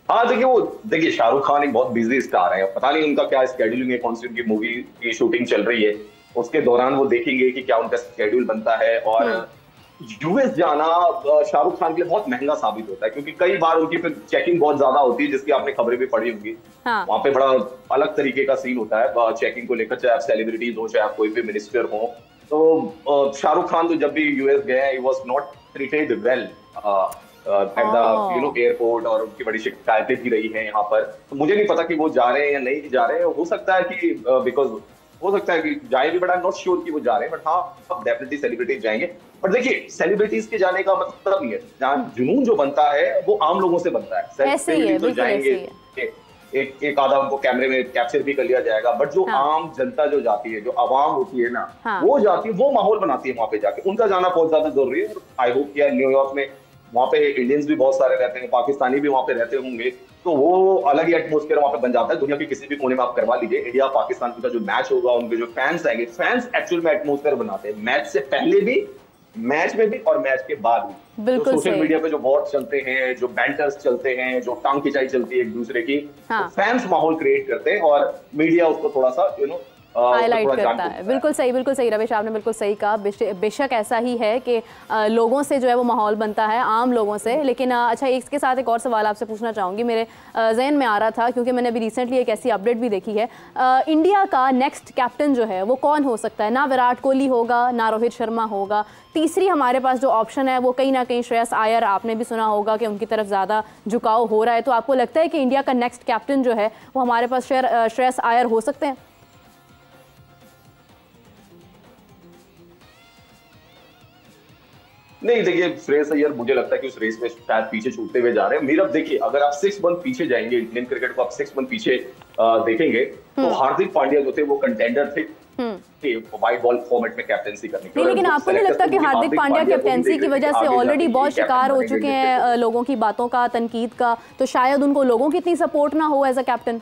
हाँ, देखिए शाहरुख खान एक बहुत बिजी स्टार है। पता नहीं उनका क्या स्केड्यूलिंग है, कौन सी उनकी मूवी की शूटिंग चल रही है, उसके दौरान वो देखेंगे कि क्या उनका स्केड्यूल बनता है। और यूएस जाना शाहरुख खान के लिए बहुत महंगा साबित होता है, क्योंकि कई बार उनकी फिर चेकिंग बहुत ज्यादा होती है, जिसकी आपने खबरें भी पढ़ी होंगी। हाँ। वहां पे बड़ा अलग तरीके का सीन होता है चेकिंग को लेकर, चाहे आप सेलिब्रिटीज हो, चाहे आप कोई भी मिनिस्टर हो। तो शाहरुख खान तो जब भी यूएस गए, he was not treated well at the airport, और उनकी बड़ी शिकायतें भी रही हैं यहाँ पर। तो मुझे नहीं पता कि वो जा रहे हैं या नहीं जा रहे हैं। हो सकता है कि बिकॉज हो सकता है कि जाएंगे, but I am not sure कि वो जा रहे हैं। बट हाँ, डेफिनेटली सेलिब्रिटीज जाएंगे। बट देखिए, सेलिब्रिटीज के जाने का मतलब ये है, जहाँ जुनून जो बनता है वो आम लोगों से बनता है। ऐसे ही है, तो जाएंगे, एक आधा उनको कैमरे में कैप्चर भी कर लिया जाएगा, बट जो आम जनता जो जाती है, जो आवाम होती है ना, वो जाती है, वो माहौल बनाती है वहां पे जाके। उनका जाना बहुत ज्यादा जरूरी है। आई होप कि न्यूयॉर्क में वहां पे इंडियंस भी बहुत सारे रहते हैं, पाकिस्तानी भी वहां पे रहते होंगे, तो वो अलग ही एटमोस्फेयर वहां पे बन जाता है। दुनिया के किसी भी कोने में आप करवा लीजिए, इंडिया पाकिस्तान का जो मैच होगा, उनके जो फैंस आएंगे, फैंस एक्चुअल में एटमोस्फेयर बनाते हैं, मैच से पहले भी, मैच में भी और मैच के बाद भी। बिल्कुल, तो सोशल मीडिया पे जो वॉर्स चलते हैं, जो बैंटर्स चलते हैं, जो टांग खिंचाई चलती है एक दूसरे की, तो फैंस माहौल क्रिएट करते हैं और मीडिया उसको थोड़ा सा हाईलाइट करता है। बिल्कुल सही रवेश, आपने बिल्कुल सही कहा। बेशक ऐसा ही है कि लोगों से जो है वो माहौल बनता है, आम लोगों से। लेकिन अच्छा, इसके साथ एक और सवाल आपसे पूछना चाहूँगी, मेरे जहन में आ रहा था, क्योंकि मैंने अभी रिसेंटली एक ऐसी अपडेट भी देखी है। इंडिया का नेक्स्ट कैप्टन जो है वो कौन हो सकता है? ना विराट कोहली होगा, ना रोहित शर्मा होगा। तीसरी हमारे पास जो ऑप्शन है वो कहीं ना कहीं श्रेयस अय्यर, आपने भी सुना होगा कि उनकी तरफ ज़्यादा झुकाव हो रहा है। तो आपको लगता है कि इंडिया का नेक्स्ट कैप्टन जो है वो हमारे पास श्रेयस अय्यर हो सकते हैं? नहीं, देखिए, श्रेयस अय्यर मुझे लगता है कि उस रेस में शायद पीछे छूटते हुए जा रहे हैं। मेरा देखिए, अगर आप 6 मंथ पीछे जाएंगे, इंडियन क्रिकेट को आप 6 मंथ पीछे देखेंगे, तो हार्दिक पांड्या जो थे वो कंटेंडर थे व्हाइट बॉल फॉर्मेट में कैप्टनसी करने के। लेकिन आपको नहीं लगता कि हार्दिक पांड्या कैप्टनसी की वजह से ऑलरेडी बहुत शिकार हो चुके हैं लोगों की बातों का, तनकीद का, तो शायद उनको लोगों की इतनी सपोर्ट ना हो एज अ कैप्टन?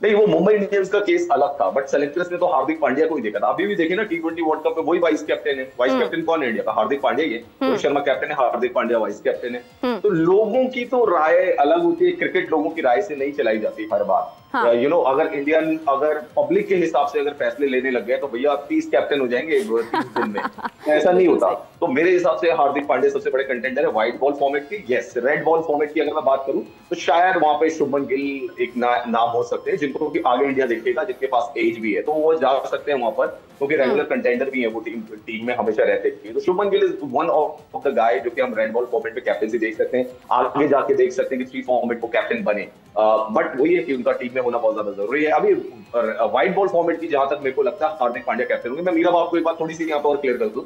नहीं, वो मुंबई इंडियंस का केस अलग था, बट सेलेक्टर्स ने तो हार्दिक पांड्या को ही देखा था। अभी भी देखे ना, T20 वर्ल्ड कप में वही वाइस कैप्टन है। वाइस कैप्टन कौन है इंडिया का? हार्दिक पांड्या ही है। रोहित शर्मा कैप्टन है, हार्दिक पांड्या वाइस कैप्टन है। तो लोगों की तो राय अलग होती है, क्रिकेट लोगों की राय से नहीं चलाई जाती हर बार। अगर पब्लिक के हिसाब से अगर फैसले लेने लग गए तो भैया 30 कैप्टन हो जाएंगे 30 दिन में। ऐसा नहीं होता। तो मेरे हिसाब से हार्दिक पांड्या सबसे बड़े कंटेंडर है व्हाइट बॉल फॉर्मेट की। यस, रेड बॉल फॉर्मेट की अगर मैं बात करूं तो शायद वहां पे शुभमन गिल एक नाम हो सकते हैं, जिनको कि आगे इंडिया देखेगा, जिनके पास एज भी है, तो वो जा सकते हैं वहां पर, क्योंकि रेगुलर कंटेंडर भी है वो टीम में हमेशा रहते हैं। तो Shubman Gill is one of the guy जो कि हम रेड बॉल फॉर्मेट में कैप्टनसी देख सकते हैं। आगे जाके देख सकते हैं कि 3 फॉर्मेट को कैप्टन बने। बट वही है कि उनका टीम में होना बहुत ज्यादा जरूरी है। अभी व्हाइट बॉल फॉर्मेट की जहां तक मेरे को लगता है हार्दिक पांड्या कैप्टन होंगे। मैं मीरा बाप को एक बात थोड़ी सी यहाँ पर और क्लियर कर दूं,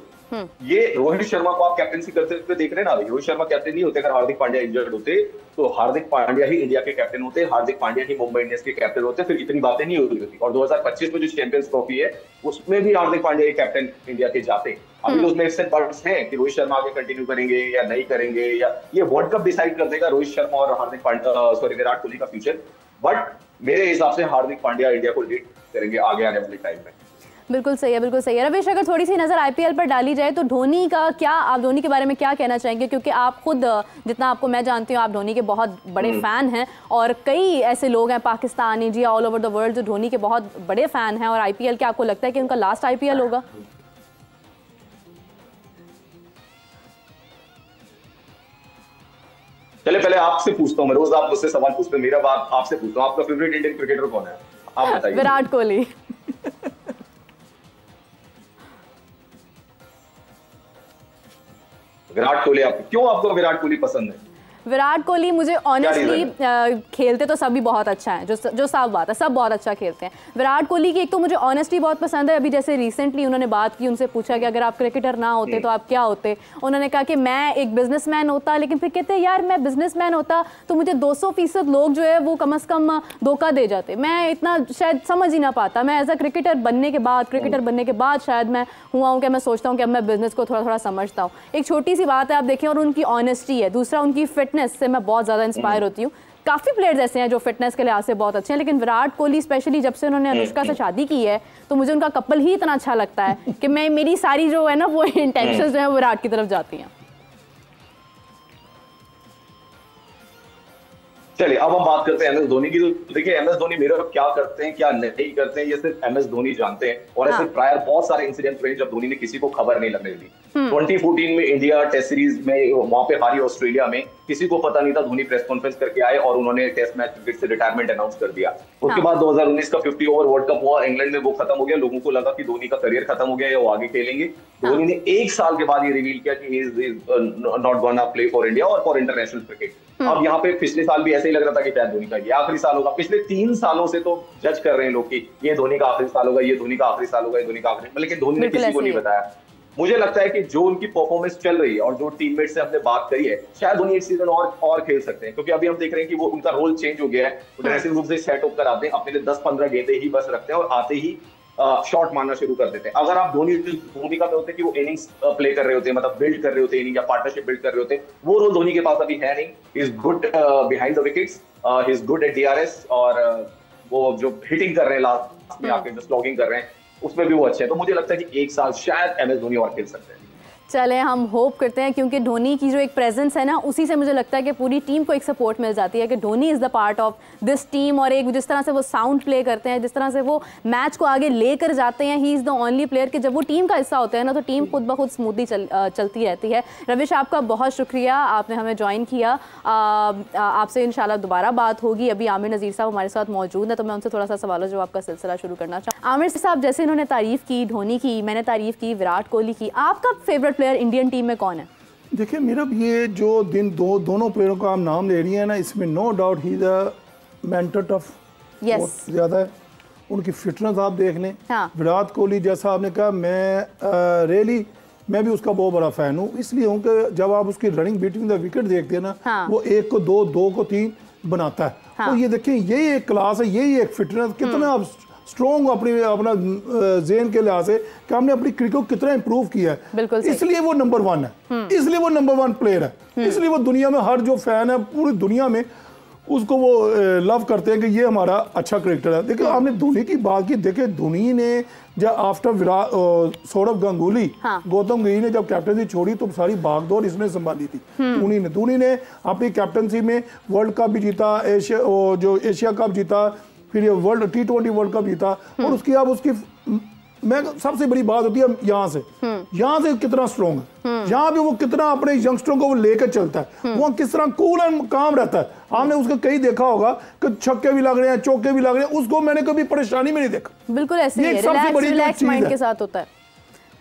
ये रोहित शर्मा को आप कैप्टनसी करते हुए देख रहे हैं ना, रोहित शर्मा कैप्टन नहीं होते अगर हार्दिक पांड्या इंजर्ड होते, तो हार्दिक पांड्या ही इंडिया के कैप्टन होते, हार्दिक पांड्या ही मुंबई इंडियंस के कैप्टन होते, फिर इतनी बातें नहीं होती। और 2025 में जो चैंपियंस ट्रॉफी है उसमें भी हार्दिक पांड्या कैप्टन इंडिया के जाते। अभी तो उसमें इससे बर्ड्स हैं कि रोहित शर्मा आगे कंटिन्यू करेंगे या नहीं करेंगे, या ये वर्ल्ड कप डिसाइड कर देगा रोहित शर्मा और हार्दिक पांड्या विराट कोहली का फ्यूचर। बट मेरे हिसाब से हार्दिक पांड्या इंडिया को लीड करेंगे आगे आने वाले टाइम में। बिल्कुल सही है, बिल्कुल सही है। रवेश, अगर थोड़ी सी नजर आईपीएल पर डाली जाए तो धोनी का क्या, आप धोनी के बारे में क्या कहना चाहेंगे? क्योंकि आप खुद, जितना आपको मैं जानती हूँ, आप धोनी के बहुत बड़े फैन हैं, और कई ऐसे लोग हैं Pakistan, India, all over the world, जो धोनी के बहुत बड़े फैन हैं। और आईपीएल, क्या आपको लगता है कि उनका लास्ट आईपीएल होगा? चले पहले आपसे पूछता हूँ, मैं रोज आप मुझसे सवाल पूछते हैं, मेरा बात आपसे पूछता हूँ, आपका फेवरेट इंडियन क्रिकेटर कौन है? आप बताइए। विराट कोहली। विराट कोहली, आप क्यों, आपको विराट कोहली पसंद है? विराट कोहली मुझे ऑनेस्टली, खेलते तो सभी बहुत अच्छा है, जो साफ बात है, सब बहुत अच्छा खेलते हैं। विराट कोहली की एक तो मुझे ऑनेस्टली बहुत पसंद है। अभी जैसे रिसेंटली उन्होंने बात की, उनसे पूछा कि अगर आप क्रिकेटर ना होते तो आप क्या होते? उन्होंने कहा कि मैं एक बिजनेसमैन होता, लेकिन फिर कहते हैं यार मैं बिजनेसमैन होता तो मुझे 200% लोग जो है वो कम से कम धोखा दे जाते, मैं इतना शायद समझ ही ना पाता। मैं एज अ क्रिकेटर बनने के बाद शायद मैं हुआ हूँ कि मैं सोचता हूँ कि अब मैं बिजनेस को थोड़ा थोड़ा समझता हूँ। एक छोटी सी बात है, आप देखें, और उनकी ऑनेस्टी है। दूसरा, उनकी फिटनेस से मैं बहुत ज़्यादा इंस्पायर होती हूँ। काफ़ी प्लेयर्स ऐसे हैं जो फिटनेस के लिहाज से बहुत अच्छे हैं, लेकिन विराट कोहली स्पेशली जब से उन्होंने अनुष्का से शादी की है तो मुझे उनका कपल ही इतना अच्छा लगता है कि मेरी सारी जो है ना वो इंटेंशंस जो है वो विराट की तरफ जाती हैं। चलिए अब हम बात करते हैं एमएस धोनी की। तो देखिए एमएस धोनी मेरे क्या करते हैं क्या नहीं करते हैं ये सिर्फ एमएस धोनी जानते हैं। और ऐसे प्रायर बहुत सारे इंसिडेंट हुए जब धोनी ने किसी को खबर नहीं लगने दी। 2014 में इंडिया टेस्ट सीरीज में वहां पे हारी ऑस्ट्रेलिया में, किसी को पता नहीं था, धोनी प्रेस कॉन्फ्रेंस करके आए और उन्होंने टेस्ट मैच क्रिकेट से रिटायरमेंट अनाउंस कर दिया। उसके बाद 2019 का 50 ओवर वर्ल्ड कप हुआ इंग्लैंड में, वो खत्म हो गया। लोगों को लगा कि धोनी का करियर खत्म हो गया या वो आगे खेलेंगे। धोनी ने 1 साल के बाद ये रिवील किया कि he is not gonna play for India और फॉर इंटरनेशनल क्रिकेट। अब यहाँ पे पिछले साल भी ऐसे ही लग रहा था कि शायद धोनी का ये आखिरी साल होगा। पिछले 3 सालों से तो जज कर रहे हैं लोग कि ये धोनी का आखिरी साल होगा, ये धोनी का आखिरी साल होगा, ये धोनी का आखिरी, लेकिन धोनी ने किसी को नहीं बताया। मुझे लगता है कि जो उनकी परफॉर्मेंस चल रही है और जो टीममेट से हमने बात करी है, शायद धोनी एक सीजन और खेल सकते हैं। क्योंकि अभी हम देख रहे हैं कि वो उनका रोल चेंज हो गया है। वो ड्रेसिंग रूम से सेट होकर आते हैं, अपने लिए 10-15 गेंदें ही बस रखते हैं और आते ही शॉट मारना शुरू कर देते हैं। अगर आप धोनी भूमिका में होते कि वो इनिंग्स प्ले कर रहे होते, मतलब बिल्ड कर रहे होते इनिंग या पार्टनरशिप बिल्ड कर रहे होते, वो रोल धोनी के पास अभी है नहीं। He is good behind the wickets, he is good at DRS, और वो जो हिटिंग कर रहे हैं लास्ट में आके जो स्लॉगिंग कर रहे हैं उसमें भी वो अच्छे हैं। तो मुझे लगता है कि 1 साल शायद एमएस धोनी और खेल सकते हैं। चले हम होप करते हैं, क्योंकि धोनी की जो एक प्रेजेंस है ना, उसी से मुझे लगता है कि पूरी टीम को एक सपोर्ट मिल जाती है कि Dhoni is the part of this team. और एक जिस तरह से वो साउंड प्ले करते हैं, जिस तरह से वो मैच को आगे लेकर जाते हैं, he is the only player कि जब वो टीम का हिस्सा होते हैं ना तो टीम खुद ब खुद स्मूथली चलती रहती है। रविश, आपका बहुत शुक्रिया, आपने हमें ज्वाइन किया। आपसे इंशाल्लाह दोबारा बात होगी। अभी आमिर नज़ीर साहब हमारे साथ मौजूद है, तो मैं उनसे थोड़ा सा सवालों जवाब का सिलसिला शुरू करना चाहूँ। आमिर साहब, जैसे इन्होंने तारीफ़ की धोनी की, मैंने तारीफ़ की विराट कोहली की, आपका फेवरेट प्लेयर इंडियन टीम में कौन है? देखिए मेरा ये जो दोनों प्लेयरों का आप नाम ले रही हैं ना, इसमें नो डाउट ही द मेंटर टफ बहुत ज़्यादा है। उनकी फिटनेस आप देख लें। विराट कोहली जैसा आपने कहा, मैं भी उसका बहुत बड़ा फ़ैन हूँ। इसलिए हूँ कि जब आप उसकी रनिंग बिटवीन द विकेट देखते हैं ना, वो 1 को 2, 2 को 3 बनाता है। तो ये देखें, यही एक क्लास है, यही एक फिटनेस, कितना आप स्ट्रॉन्ग अपना ज़हन के लिहाज से कि हमने अपनी क्रिकेट को कितना इंप्रूव किया है। इसलिए वो नंबर 1 है, इसलिए वो नंबर 1 प्लेयर है, इसलिए वो दुनिया में हर जो फैन है पूरी दुनिया में उसको वो लव करते हैं कि ये हमारा अच्छा क्रिकेटर है। देखिए आपने धोनी की बात की, देखिए धोनी ने जब आफ्टर सौरभ गांगुली, गौतम गंभीर ने जब कैप्टनसी छोड़ी तो सारी भागदौड़ इसने संभाली थी। धोनी ने अपनी कैप्टनसी में वर्ल्ड कप भी जीता, एशिया कप जीता, फिर ये वर्ल्ड T20 वर्ल्ड कप जीता। और उसकी अब उसकी मैं सबसे बड़ी बात होती है यहाँ से कितना स्ट्रॉन्ग है, यहाँ पे वो कितना अपने यंगस्टरों को वो लेकर चलता है, वो किस तरह कूल एंड काम रहता है। आपने उसको कहीं देखा होगा कि छक्के भी लग रहे हैं, चौके भी लग रहे हैं, उसको मैंने कभी परेशानी में नहीं देखा। बिल्कुल ऐसे ही है, रिलैक्स माइंड के साथ होता है,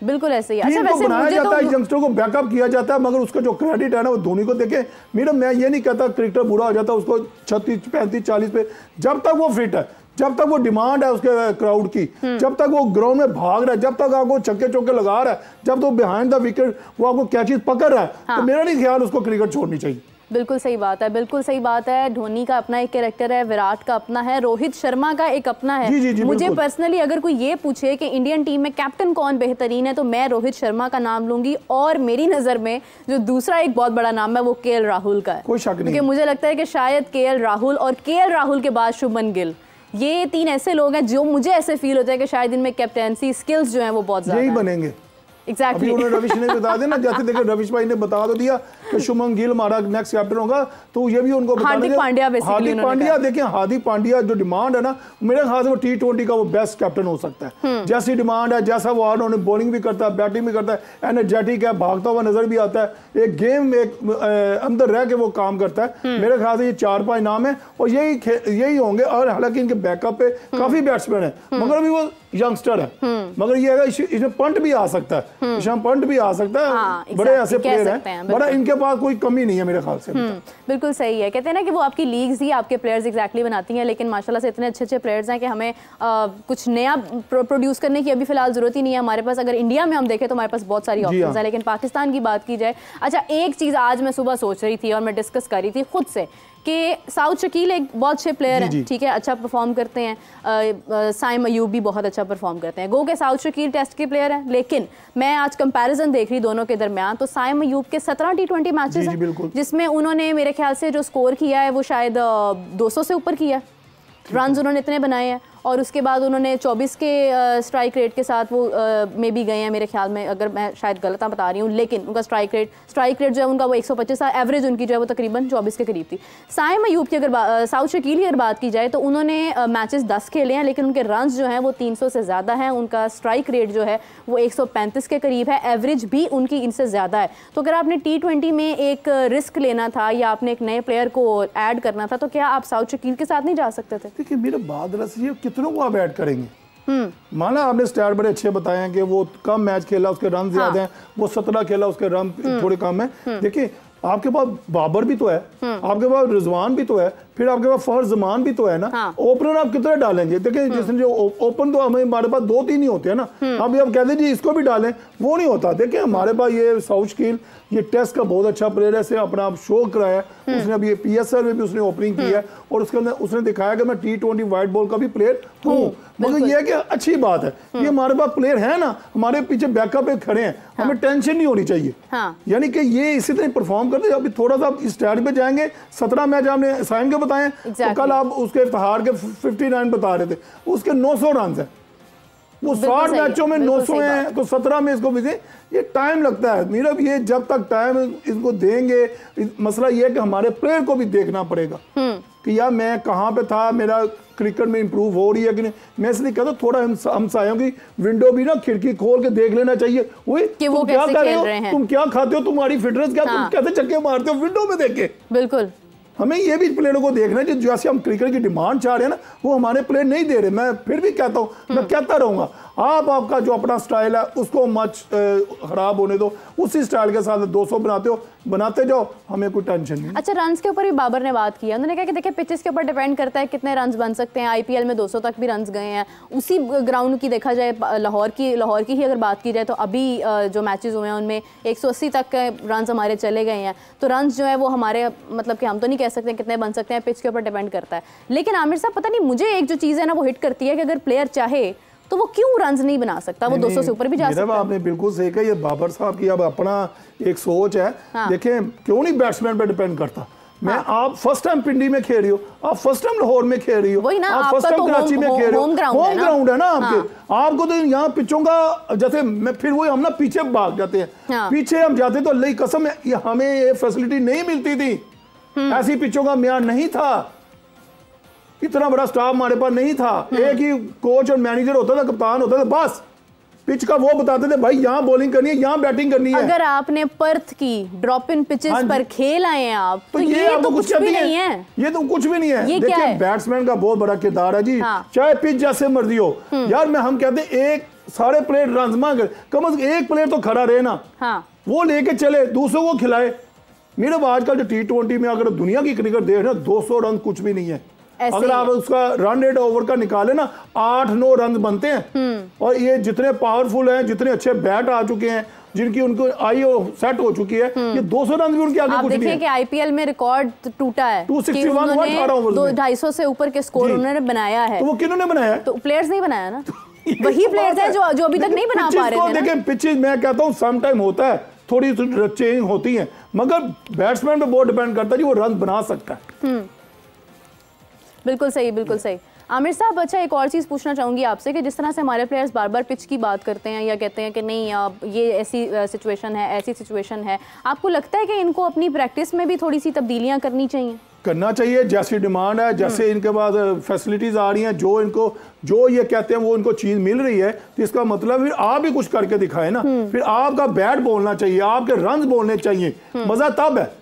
बिल्कुल ऐसे ही। अच्छा, वैसे बनाया जाता है, यंगस्टरों को बैकअप किया जाता है, मगर उसका जो क्रेडिट है ना वो धोनी को देखे। मैडम मैं ये नहीं कहता क्रिकेटर बुरा हो जाता उसको 36, 35, 40 पे, जब तक वो फिट है, जब तक वो डिमांड है उसके क्राउड की, जब तक वो ग्राउंड में भाग रहा है, जब तक आपको छक्के चौके लगा रहा है, जब तो बिहाइंड द विकेट वो आपको कैचेस पकड़ रहा है, तो मेरा नहीं ख्याल उसको क्रिकेट छोड़नी चाहिए। बिल्कुल सही बात है, बिल्कुल सही बात है। धोनी का अपना एक कैरेक्टर है, विराट का अपना है, रोहित शर्मा का एक अपना है। जी, मुझे पर्सनली अगर कोई ये पूछे कि इंडियन टीम में कैप्टन कौन बेहतरीन है, तो मैं रोहित शर्मा का नाम लूंगी। और मेरी नज़र में जो दूसरा एक बहुत बड़ा नाम है वो केएल राहुल का है, कोई शक नहीं। क्योंकि मुझे लगता है कि शायद केएल राहुल और केएल राहुल के बाद शुभमन गिल, ये 3 ऐसे लोग हैं जो मुझे ऐसे फील होता है कि शायद इनमें कैप्टेंसी स्किल्स जो हैं वो बहुत ज़्यादा यही बनेंगे। Exactly. उन्होंने रविश ने बता दिया ना, जैसे देखिए रविश भाई ने बता तो दिया कि शुभमन गिल हमारा नेक्स्ट कैप्टन होगा, तो ये भी उनको हार्दिक पांड्या देखिए हार्दिक पांड्या जो डिमांड है ना, मेरे ख्याल से वो T20 का वो बेस्ट कैप्टन हो सकता है। जैसी डिमांड है, जैसा वो उन्होंने बॉलिंग भी करता है, बैटिंग भी करता है, एनर्जेटिक है, भागता हुआ नजर भी आता है, एक गेम में अंदर रह के वो काम करता है। मेरे ख्याल से ये 4-5 नाम है और यही होंगे। और हालांकि इनके बैकअप पे काफी बैट्समैन है, मगर अभी वो यंगस्टर है, मगर ये है इसमें पंट भी आ सकता है, पंट भी आ सकता है। बड़े ऐसे प्लेयर हैं, बड़ा इनके पास कोई कमी नहीं है मेरे ख्याल से। बिल्कुल सही है, कहते हैं ना कि वो आपकी लीग्स ही आपके प्लेयर्स एग्जैक्टली बनाती हैं, लेकिन माशाल्लाह से इतने अच्छे प्लेयर्स हैं कि हमें कुछ नया प्रोड्यूस करने की अभी फिलहाल जरूरत ही नहीं है हमारे पास। अगर इंडिया में हम देखें तो हमारे पास बहुत सारी ऑप्शंस है, लेकिन पाकिस्तान की बात की जाए, अच्छा एक चीज़ आज मैं सुबह सोच रही थी और मैं डिस्कस कर रही थी खुद से कि साउथ शकील एक बहुत अच्छे प्लेयर हैं, ठीक है, अच्छा परफॉर्म करते हैं। साइम अयूब भी बहुत अच्छा परफॉर्म करते हैं। गो के साउथ शकील टेस्ट के प्लेयर हैं, लेकिन मैं आज कंपैरिजन देख रही दोनों के दरमियान, तो साइम अयूब के 17 T20 मैचेस हैं जिसमें उन्होंने मेरे ख्याल से जो स्कोर किया है वो शायद 200 से ऊपर किया है, रन उन्होंने इतने बनाए हैं। और उसके बाद उन्होंने 24 के स्ट्राइक रेट के साथ वो में भी गए हैं मेरे ख्याल में, अगर मैं शायद गलत बता रही हूँ, लेकिन उनका स्ट्राइक रेट जो है उनका वो 125 था, एवरेज उनकी जो है वो तकरीबन 24 के करीब थी। साइम अयूब की अगर साउथ शकील की अगर बात की जाए तो उन्होंने मैचेस 10 खेले हैं, लेकिन उनके रन्स जो हैं वो 300 से ज़्यादा हैं, उनका स्ट्राइक रेट जो है वो 135 के करीब है, एवरेज भी उनकी इनसे ज़्यादा है। तो अगर आपने T20 में एक रिस्क लेना था या आपने एक नए प्लेयर को ऐड करना था तो क्या आप साउथ शकील के साथ नहीं जा सकते थे? देखिए मेरा बात ये कितनों को आप ऐड करेंगे? माना आपने स्टैट बड़े अच्छे बताए हैं कि वो कम मैच खेला उसके रन ज्यादा हैं, वो 17 खेला उसके रन थोड़े कम है। देखिए आपके पास बाबर भी तो है, आपके पास रिजवान भी तो है, फिर आपके पास फहर जमान भी तो है ना। ओपनर आप कितने डालेंगे? देखिए जिसने जो ओपन तो हमारे पास 2-3 ही होते हैं ना। अभी आप कहते जी इसको भी डालें, वो नहीं होता। देखिए हमारे पास ये साउथ शकील ये टेस्ट का बहुत अच्छा प्लेयर है, से अपना आप शो कराया है। उसने अभी PSL में भी उसने ओपनिंग की है और उसके अंदर उसने दिखाया कि मैं T20 वाइट बॉल का भी प्लेयर हूँ। मगर ये है कि अच्छी बात है ये हमारे पास प्लेयर है ना, हमारे पीछे बैकअप पे खड़े हैं, हमें टेंशन नहीं होनी चाहिए। यानी कि ये इसी तरह परफॉर्म करते। अभी थोड़ा सा स्टैट पे जाएंगे, 17 मैच आपने साइम के बताएं, तो कल आप उसके इफ्तिखार के 59 बता रहे थे, उसके 900 रन है, वो 60 मैचों में 900 हैं, तो 17 में इसको भी ये टाइम लगता है। मेरा ये जब तक टाइम इसको देंगे, मसला ये है कि हमारे प्लेयर को भी देखना पड़ेगा कि यार मैं कहाँ पे था, मेरा क्रिकेट में इंप्रूव हो रही है कि नहीं। मैं इसलिए कहता हूँ थोड़ा हम सायों की विंडो भी ना खिड़की खोल के देख लेना चाहिए। कि वो क्या कर रहे हो, तुम क्या खाते हो, तुम्हारी फिटनेस क्या, तुम कैसे चक्के मारते हो, विंडो में देख के। बिल्कुल हमें ये भी प्लेयरों को देखना है जैसे हम क्रिकेट की डिमांड चाह रहे हैं ना, वो हमारे प्लेयर नहीं दे रहे। मैं फिर भी कहता हूँ, मैं कहता रहूंगा, आपका जो अपना स्टाइल है उसको मच खराब होने दो, उसी स्टाइल के साथ 200 बनाते जाओ, हमें कोई टेंशन नहीं। अच्छा, रन्स के ऊपर भी बाबर ने बात किया, उन्होंने कहा कि देखिए पिचेस के ऊपर डिपेंड करता है कितने रन्स बन सकते हैं। IPL में 200 तक भी रन्स गए हैं। उसी ग्राउंड की देखा जाए, लाहौर की ही अगर बात की जाए तो अभी जो मैचेस हुए हैं उनमें 180 तक के रन्स हमारे चले गए हैं। तो रन्स जो है वो हमारे मतलब कि हम तो नहीं कह सकते कितने बन सकते हैं, पिच के ऊपर डिपेंड करता है। लेकिन आमिर साहब पता नहीं मुझे एक जो चीज़ है ना वो हिट करती है कि अगर प्लेयर चाहे तो वो क्यों रन्स नहीं बना सकता, वो 200 से ऊपर भी जा सकता है। आपने बिल्कुल सही कहा, ये बाबर साहब की अब अपना एक सोच है। देखें क्यों नहीं बैट्समैन पे डिपेंड करता। मैं आप फर्स्ट टाइम पिंडी में खेल रही हो, आप फर्स्ट टाइम लाहौर में खेल रही हो, आप फर्स्ट टाइम कराची में खेल रही हो, होम ग्राउंड है ना आपके। आपको तो यहाँ पिचों का जैसे मैं फिर वही हम ना पीछे भाग जाते हैं, पीछे हम जाते तो अल्लाह की कसम हमें ये फैसिलिटी नहीं मिलती थी, ऐसी पिचों का म्यार नहीं था, इतना बड़ा स्टाफ हमारे पास नहीं था। एक ही कोच और मैनेजर होता था, कप्तान होता था, बस पिच का वो बताते थे भाई यहाँ बॉलिंग करनी है, यहाँ बैटिंग करनी है। अगर आपने पर्थ की ड्रॉप इन पिचेस पर खेल आए हैं आप, तो ये तो कुछ भी नहीं है, ये तो कुछ भी नहीं है। ये क्या है? बैट्समैन का बहुत बड़ा किरदार है जी, चाहे पिच जैसे मर्जी हो। यार मैं हम कहते हैं एक सारे प्लेयर रन मांगे, कम से कम एक प्लेयर तो खड़ा रहे ना, वो लेके चले, दूसरों को खिलाए। मेरे आजकल जो T20 में अगर दुनिया की क्रिकेट देख रहे 200 रन कुछ भी नहीं है। अगर आप उसका रन रेट ओवर का निकाले ना 8-9 रन बनते हैं। और ये जितने पावरफुल हैं, जितने अच्छे बैट आ चुके हैं, जिनकी उनको आई सेट हो चुकी है, ये 200 रन भी उनके आगे कुछ नहीं है। कि IPL में रिकॉर्ड टूटा है 261 250 से ऊपर के स्कोर उन्होंने बनाया है। तो वो किन्होंने बनाया? तो प्लेयर्स नहीं बनाया ना, वही प्लेयर्स हैं जो अभी तक नहीं बना पा रहे थे। देखिए पिचेस मैं कहता हूँ सम टाइम होता है, थोड़ी चेंज होती है, मगर बैट्समैन पे बहुत डिपेंड करता है जी, वो रन बना सकता है। बिल्कुल सही, बिल्कुल सही। आमिर साहब, अच्छा एक और चीज़ पूछना चाहूँगी आपसे कि जिस तरह से हमारे प्लेयर्स बार बार पिच की बात करते हैं या कहते हैं कि नहीं ये ऐसी सिचुएशन है, ऐसी सिचुएशन है, आपको लगता है कि इनको अपनी प्रैक्टिस में भी थोड़ी सी तब्दीलियाँ करनी चाहिए? करना चाहिए, जैसी डिमांड है, जैसे इनके पास फैसिलिटीज़ आ रही हैं, जो इनको जो ये कहते हैं वो इनको चीज़ मिल रही है, तो इसका मतलब फिर आप भी कुछ करके दिखाए ना। फिर आपका बैट बोलना चाहिए, आपके रन बोलने चाहिए, मज़ा तब है।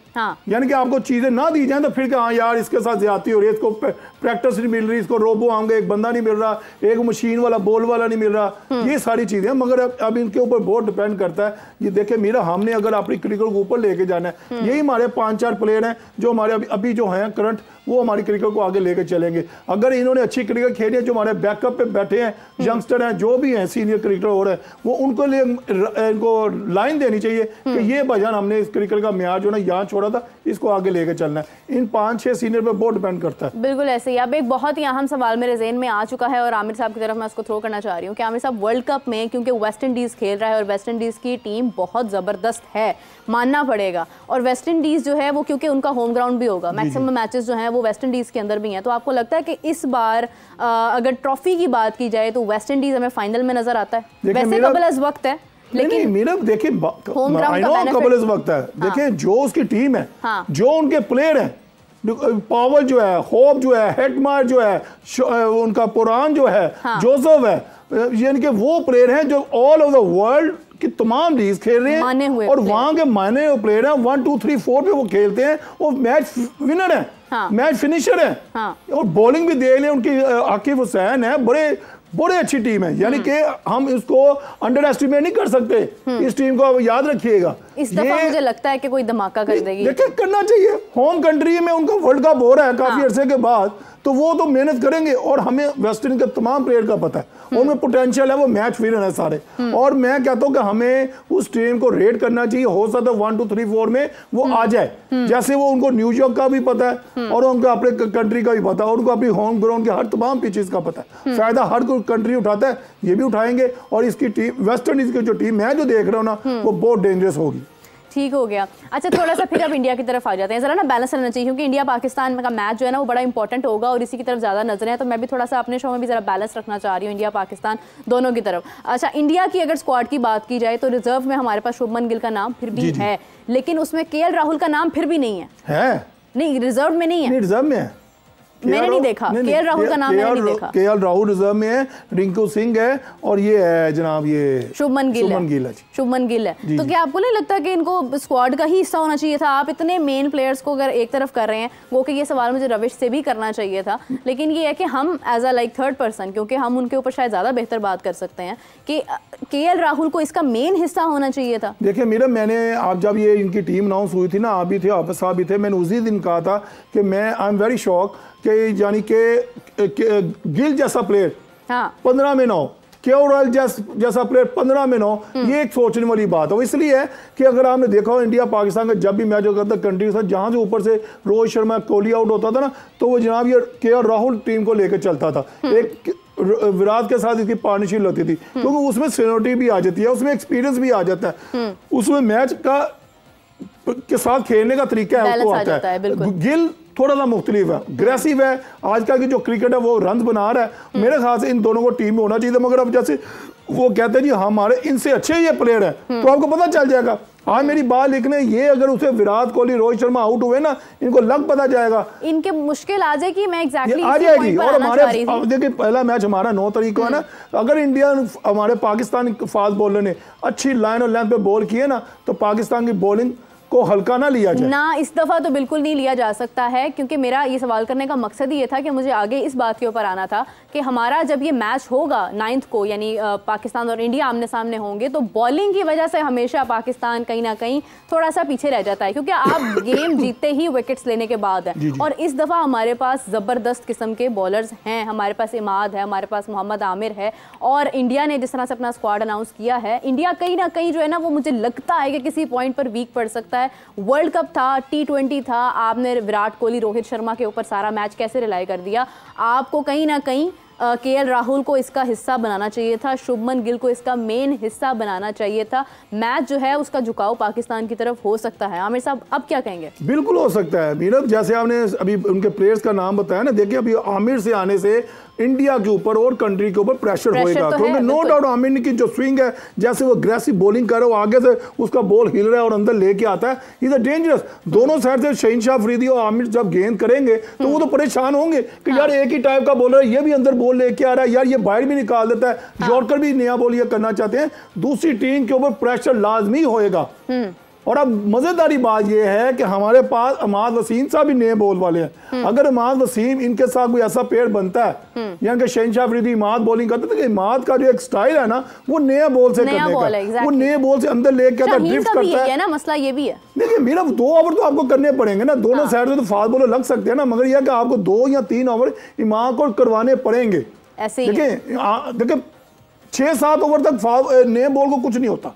यानी कि आपको चीजें ना दी जाए तो फिर क्या, हाँ यार इसके साथ ज्यादती हो रही है, इसको प्रैक्टिस नहीं मिल रही, इसको रोबो आएंगे, एक बंदा नहीं मिल रहा, एक मशीन वाला बॉल वाला नहीं मिल रहा, ये सारी चीजें। मगर अब इनके ऊपर बहुत डिपेंड करता है। ये देखे मेरा, हमने अगर अपनी क्रिकेट को ऊपर लेके जाना है, यही हमारे 5-4 प्लेयर हैं जो हमारे अभी जो हैं करंट, वो हमारी क्रिकेट को आगे लेके चलेंगे। अगर इन्होंने अच्छी क्रिकेट खेली है, जो हमारे बैकअप पे बैठे हैं यंगस्टर हैं, जो भी हैं सीनियर क्रिकेटर हो रहे हैं, वो उनको लिए इनको लाइन देनी चाहिए कि ये भजन हमने इस क्रिकेट का म्यार जो ना यहाँ छोड़ा रहा था, इसको आगे लेके चलना है। इन 5-6 सीनियर पे बहुत डिपेंड करता है। बिल्कुल ऐसे ही। अब एक बहुत ही अहम सवाल मेरे ज़हन में आ चुका है और आमिर साहब की तरफ मैं उसको थ्रो करना चाह रही हूँ कि आमिर साहब, वर्ल्ड कप में क्योंकि वेस्ट इंडीज़ खेल रहा है और वेस्ट इंडीज़ की टीम बहुत ज़बरदस्त है, मानना पड़ेगा, और वेस्ट इंडीज़ जो है वो क्योंकि उनका होम ग्राउंड भी होगा, मैक्सिमम मैचेस जो हैं वो वेस्ट इंडीज़ के अंदर भी हैं, तो आपको लगता है कि इस बार अगर ट्रॉफी की बात की जाए तो वेस्ट इंडीज़ हमें फाइनल में नजर आता है? वैसे कबल अज वक्त है, लेकिन मेरा देखिए कबल इस वक्त है। देखिए जो उसकी टीम है, जो उनके प्लेयर हैं, पावल जो है, होप जो है, हेटमायर जो है, उनका पुरान जो है, जोसेफ है, यानी कि वो प्लेयर हैं जो ऑल ओवर द वर्ल्ड की तमाम लीग खेल रहे हैं और वहां के माने हुए प्लेयर हैं। 1 2 3 4 पे वो खेलते हैं, वो मैच विनर है, मैच फिनिशर है, और बॉलिंग भी देख लें उनकी, आकिब हुसैन है, बड़े अच्छी टीम है, यानी कि हम इसको अंडर एस्टिमेट नहीं कर सकते। इस टीम को याद रखिएगा। इस दफा मुझे लगता है कि कोई धमाका कर देगी। देखिए करना चाहिए, होम कंट्री में उनका वर्ल्ड कप हो रहा है काफी अरसे के बाद, तो वो तो मेहनत करेंगे, और हमें वेस्ट इंडीज के तमाम प्लेयर का पता है उनमें पोटेंशियल है, वो मैच विनर है सारे। और मैं कहता हूं कि हमें उस टीम को रेट करना चाहिए, हो सकता है 1 2 3 4 में वो आ जाए, जैसे वो उनको न्यूयॉर्क का भी पता है और उनको अपने कंट्री का भी पता है, और उनको अपनी होम ग्राउंड के हर तमाम पिचेस का पता है। फायदा हर कोई कंट्री उठाता है, ये भी उठाएंगे, और इसकी टीम वेस्ट इंडीज की जो टीम मैं जो देख रहा हूँ ना, वो बहुत डेंजरस होगी। ठीक हो गया। अच्छा, थोड़ा सा फिर अब इंडिया की तरफ आ जाते हैं, जरा ना बैलेंस रहना चाहिए, क्योंकि इंडिया पाकिस्तान का मैच जो है ना वो बड़ा इंपॉर्टेंट होगा और इसी की तरफ ज़्यादा नजरें हैं, तो मैं भी थोड़ा सा अपने शो में भी ज़रा बैलेंस रखना चाह रही हूँ इंडिया पाकिस्तान दोनों की तरफ। अच्छा, इंडिया की अगर स्क्वाड की बात की जाए तो रिजर्व में हमारे पास शुभमन गिल का नाम फिर भी है, लेकिन उसमें KL राहुल का नाम फिर भी नहीं है। नहीं, रिजर्व में नहीं है, रिजर्व में है, मैंने नहीं देखा। KL राहुल का नाम मैंने नहीं देखा। KL राहुल रिजर्व में है, रिंकू सिंह है, और ये है जनाब ये शुभमन गिल है। शुभमन गिल है। तो क्या आपको नहीं लगता कि इनको स्क्वाड का ही हिस्सा होना चाहिए था? आप इतने मेन प्लेयर्स को अगर एक तरफ कर रहे हैं, वो कि ये सवाल मुझे रविश से भी करना चाहिए था, लेकिन ये है कि हम as a like third person, क्योंकि हम उनके ऊपर शायद ज़्यादा बेहतर बात कर सकते हैं, कि KL राहुल को इसका मेन हिस्सा होना चाहिए था। देखिए मीरा, मैंने आप जब ये इनकी टीम अनाउंस हुई थी ना, आप भी थे, आप साहब भी थे, मैंने उसी दिन कहा था कि मैं आई एम वेरी शॉक कि यानी कि गिल जैसा प्लेयर 15 में 9, KL राहुल जैसा प्लेयर 15 में 9, ये एक सोचने वाली बात है। इसलिए है कि अगर आपने देखा हो इंडिया पाकिस्तान का जब भी मैच होता था कंट्री के साथ, जहां से ऊपर से रोहित शर्मा, कोहली आउट होता था ना, तो वो जनाब ये KL राहुल टीम को लेकर चलता था। एक विराट के साथ इसकी पार्टनरशिप होती थी, क्योंकि उसमें सीनियरिटी भी आ जाती है, उसमें एक्सपीरियंस भी आ जाता है, उसमें मैच के साथ खेलने का तरीका है, उसको आता है। गिल थोड़ा सा मुख्तलिफ है, अग्रेसिव है, आजकल की जो क्रिकेट है वो रन बना रहा है। मेरे ख्याल से इन दोनों को टीम में होना चाहिए, मगर अब जैसे वो कहते हैं जी हमारे इनसे अच्छे ये प्लेयर है, तो आपको पता चल जाएगा। आज मेरी बात लिखने ये, अगर उसे विराट कोहली, रोहित शर्मा आउट हुए ना, इनको लग पता जाएगा, इनके मुश्किल आ जाएगी। मैं एग्जैक्टली आ जाएगी। और हमारे देखिए पहला मैच हमारा 9 तारीख को है ना, अगर इंडिया हमारे पाकिस्तान फास्ट बॉलर ने अच्छी लाइन और लेंथ पे बॉल किए ना, तो पाकिस्तान की बॉलिंग को हल्का ना लिया जाए ना, इस दफा तो बिल्कुल नहीं लिया जा सकता है, क्योंकि मेरा ये सवाल करने का मकसद ही ये था कि मुझे आगे इस बात के ऊपर आना था कि हमारा जब ये मैच होगा 9 को, यानी पाकिस्तान और इंडिया आमने सामने होंगे, तो बॉलिंग की वजह से हमेशा पाकिस्तान कहीं ना कहीं थोड़ा सा पीछे रह जाता है, क्योंकि आप गेम जीतते ही विकेट्स लेने के बाद है। और इस दफा हमारे पास जबरदस्त किस्म के बॉलर्स हैं, हमारे पास इमाद है, हमारे पास मोहम्मद आमिर है, और इंडिया ने जिस तरह से अपना स्क्वाड अनाउंस किया है, इंडिया कहीं ना कहीं जो है ना वो मुझे लगता है कि किसी पॉइंट पर वीक पड़ सकता है। वर्ल्ड कप था, T20 था, आपने विराट कोहली, रोहित शर्मा के ऊपर सारा मैच कैसे रिलाई कर दिया? आपको कहीं ना कहीं KL राहुल को इसका हिस्सा बनाना चाहिए था, शुभमन गिल को इसका मेन हिस्सा बनाना चाहिए था। मैच जो है उसका झुकाव पाकिस्तान की तरफ हो सकता है। आमिर साहब अब क्या कहेंगे? बिल्कुल हो सकता है मीरब, जैसे आपने अभी उनके प्लेयर्स का नाम बताया ना, देखिए अभी आमिर से आने से इंडिया के ऊपर और कंट्री के ऊपर प्रेशर होएगा, क्योंकि नो डाउट आमिर की जो स्विंग है, जैसे वो अग्रेसिव बॉलिंग कर रहा है, आगे से उसका बॉल हिल रहा है और अंदर लेके आता है, इज डेंजरस। दोनों साइड से शहीनशाह अफरीदी और आमिर जब गेंद करेंगे तो वो तो परेशान होंगे कि यार एक ही टाइप का बॉलर, ये भी अंदर बॉल लेके आ रहा है, यार ये बाहर भी निकाल देता है, यॉर्कर भी नया बॉल ये करना चाहते हैं। दूसरी टीम के ऊपर प्रेशर लाजमी होएगा। और अब मजेदारी बात यह है कि हमारे पास इमाद वसीम साहब भी नए बॉल वाले हैं। अगर इमाद वसीम इनके साथ कोई ऐसा पेयर बनता है, यानी कि शहनशाह अफरीदी इमाद बॉलिंग करते, तो इमाद का जो एक स्टाइल है ना, वो नया बॉल से करने का, वो नए बॉल से अंदर लेके आता है, ड्रिफ्ट करता है ना, मसला ये भी है। देखिए मेरा 2 ओवर तो आपको करने पड़ेंगे ना, दोनों साइड से तो फास्ट बॉलर लग सकते हैं ना, मगर यह कि आपको 2 या 3 ओवर इमाद को करवाने पड़ेंगे। देखिए 6-7 ओवर तक नए बॉल को कुछ नहीं होता,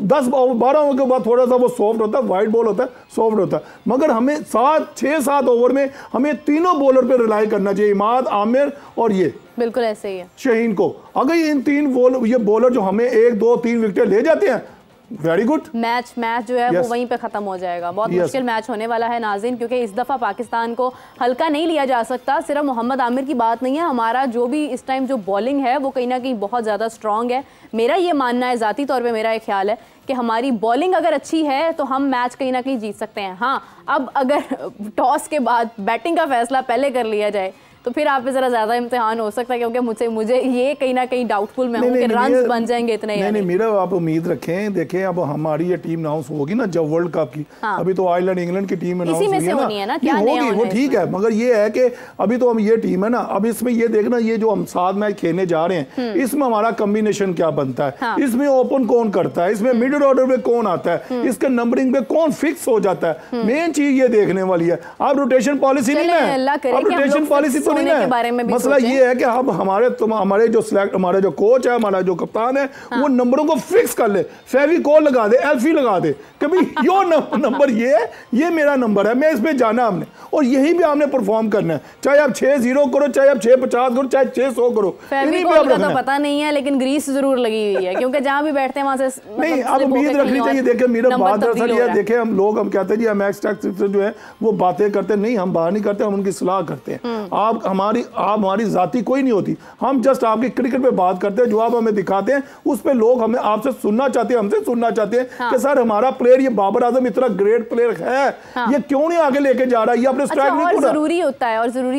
10-12 ओवर के बाद थोड़ा सा वो सॉफ्ट होता है, वाइट बॉल होता है, सॉफ्ट होता है, मगर हमें 6-7 ओवर में हमें तीनों बॉलर पे रिलाई करना चाहिए, इमाद, आमिर और ये बिल्कुल ऐसे ही है शाहीन को। अगर इन 3 बॉलर जो हमें 1, 2, 3 विकेट ले जाते हैं, वेरी गुड, मैच जो है वो वहीं पे खत्म हो जाएगा। बहुत मुश्किल मैच होने वाला है नाज़रीन, क्योंकि इस दफ़ा पाकिस्तान को हल्का नहीं लिया जा सकता। सिर्फ मोहम्मद आमिर की बात नहीं है, हमारा जो भी इस टाइम जो बॉलिंग है वो कहीं ना कहीं बहुत ज़्यादा स्ट्रॉन्ग है। मेरा ये मानना है, ज़ाती तौर पे मेरा एक ख्याल है कि हमारी बॉलिंग अगर अच्छी है तो हम मैच कहीं ना कहीं जीत सकते हैं। हाँ, अब अगर टॉस के बाद बैटिंग का फैसला पहले कर लिया जाए तो फिर आप पे जरा ज्यादा इम्तिहान हो सकता है, क्योंकि मुझे ये कहीं ना कहीं डाउटफुल मैं हूं कि रन्स बन जाएंगे इतने। नहीं, मेरा आप उम्मीद रखें, देखें अब हमारी ये टीम अनाउंस होगी ना जब वर्ल्ड कप की, हाँ। अभी तो आयरलैंड इंग्लैंड की टीम अनाउंस हुई है ना, क्या होगी वो ठीक है, मगर ये है कि अभी तो हम ये टीम है ना, अब इसमें ये देखना, ये जो हम 7 मैच खेलने जा रहे हैं इसमें हमारा कॉम्बिनेशन क्या बनता है, इसमें ओपन कौन करता है, इसमें मिडिल ऑर्डर में कौन आता है, इसके नंबरिंग पे कौन फिक्स हो जाता है, मेन चीज ये देखने वाली है। अब रोटेशन पॉलिसी नहीं है, अब रोटेशन पॉलिसी तो नहीं है, मसला ये है कि अब हमारे जो कोच है, हमारा जो कप्तान है, वो नंबरों को फिक्स कर ले, फेविकोल लगा दे, एल्फी लगा दे, कभी यो नंबर ये मेरा नंबर है, मैं इसमें जाना हमने, और यही भी हमने परफॉर्म करना है, चाहे आप 6-0 करो, चाहे आप 6-50 करो, चाहे 600 करो। फेविकोल का तो पता नहीं है, लेकिन ग्रीस जरूर लगी हुई है, क्योंकि जहां भी बैठते हैं वहां से नहीं, अब उम्मीद रखनी चाहिए। देखिए मेरा बात दरअसल ये देखे, हम कहते हैं जी हम एक्स जो है वो बातें करते नहीं, हम बाहर नहीं करते, हम उनकी सलाह करते हैं। आप हमारी जाती कोई नहीं होती, हम जस्ट आपकी क्रिकेट पे बात करते हैं, जो आप हमें दिखाते हैं उस पे लोग हमें आपसे सुनना चाहते हैं, हमसे सुनना चाहते हैं कि सर हमारा प्लेयर ये बाबर आजम इतना ग्रेट प्लेयर है, ये क्यों नहीं आगे लेके जा रहा है, ये अपने स्ट्राइक नहीं पूरा। जरूरी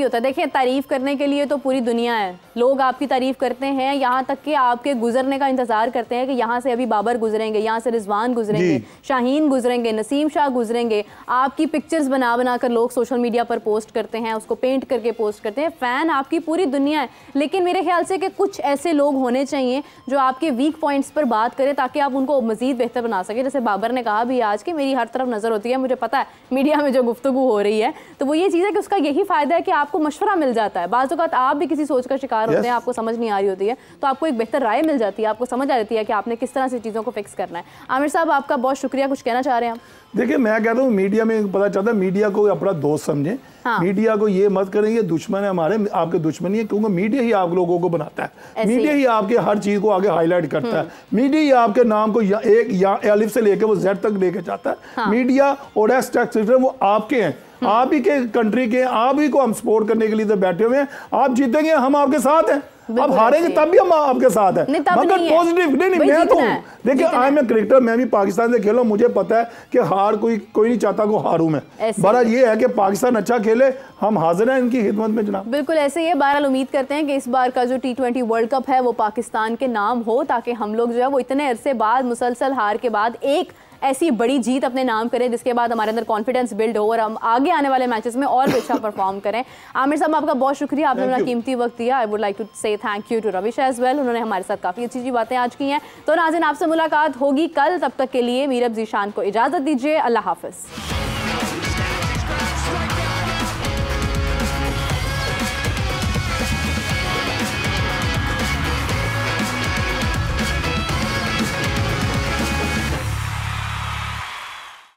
होता है देखिए, तारीफ करने के लिए तो पूरी दुनिया है, लोग आपकी तारीफ करते हैं, यहाँ तक कि आपके गुजरने का इंतजार करते हैं कि यहाँ से अभी बाबर गुजरेंगे, यहाँ से रिजवान गुजरेंगे, शाहीन गुजरेंगे, नसीम शाह गुजरेंगे, आपकी पिक्चर्स बना कर लोग सोशल मीडिया पर पोस्ट करते हैं, उसको पेंट करके पोस्ट करते हैं। फैन आपकी पूरी दुनिया है, लेकिन मेरे ख्याल से कि कुछ ऐसे लोग होने चाहिए जो आपके वीक पॉइंट्स पर बात करें ताकि आप उनको मजीद बेहतर बना सके। जैसे बाबर ने कहा भी आज कि मेरी हर तरफ नज़र होती है, मुझे पता है मीडिया में जो गुफ्तगू हो रही है, तो वो ये चीज़ है कि उसका यही फ़ायदा है कि आपको मशवरा मिल जाता है। बाज़ औक़ात आप भी किसी सोच का शिकार होते हैं, आपको समझ नहीं आ रही होती है, तो आपको एक बेहतर राय मिल जाती है, आपको समझ आ जाती है कि आपने किस तरह से चीज़ों को फिक्स करना है। आमिर साहब, आपका बहुत शुक्रिया, कुछ कहना चाह रहे हैं आप? देखिए मैं कहता हूँ मीडिया में पता चलता है, मीडिया को अपना दोस्त समझें, मीडिया को ये मत करें ये दुश्मन है हमारे, आपके दुश्मन है, क्योंकि मीडिया ही आप लोगों को बनाता है, मीडिया ही आपके हर चीज को आगे हाईलाइट करता है, मीडिया ही आपके नाम को एक अलिफ से लेकर वो जेड तक लेके जाता है। मीडिया और वो आपके हैं, आप ही के कंट्री के, आप ही को हम सपोर्ट करने के लिए तो बैठे हुए हैं। आप जीतेंगे हम आपके साथ हैं, अब हारेंगे तब भी हम आपके साथ हैं, मगर पॉजिटिव नहीं मैं तो देखिए आई एम ए क्रिकेटर, मैं भी पाकिस्तान से खेला, मुझे पता है कि हार कोई नहीं चाहता को हारूं मैं। बहरहाल ये है कि पाकिस्तान अच्छा खेले, हम हाजिर हैं इनकी खिदमत में जनाब। बिल्कुल ऐसे ही है। बहरहाल उम्मीद करते हैं कि इस बार का जो T20 वर्ल्ड कप है वो पाकिस्तान के नाम हो, ताकि हम लोग जो है वो इतने अरसे बाद, मुसलसल हार के बाद एक ऐसी बड़ी जीत अपने नाम करें जिसके बाद हमारे अंदर कॉन्फिडेंस बिल्ड हो और हम आगे आने वाले मैचेस में और भी अच्छा परफॉर्म करें। आमिर साहब, आपका बहुत शुक्रिया, आपने अपना कीमती वक्त दिया। I would like to say thank you to Ravish as well, उन्होंने हमारे साथ काफ़ी अच्छी बातें आज की हैं। तो नाज़रीन, आपसे मुलाकात होगी कल, तब तक के लिए मीरब ज़ीशान को इजाज़त दीजिए। अल्लाह हाफ़िज़।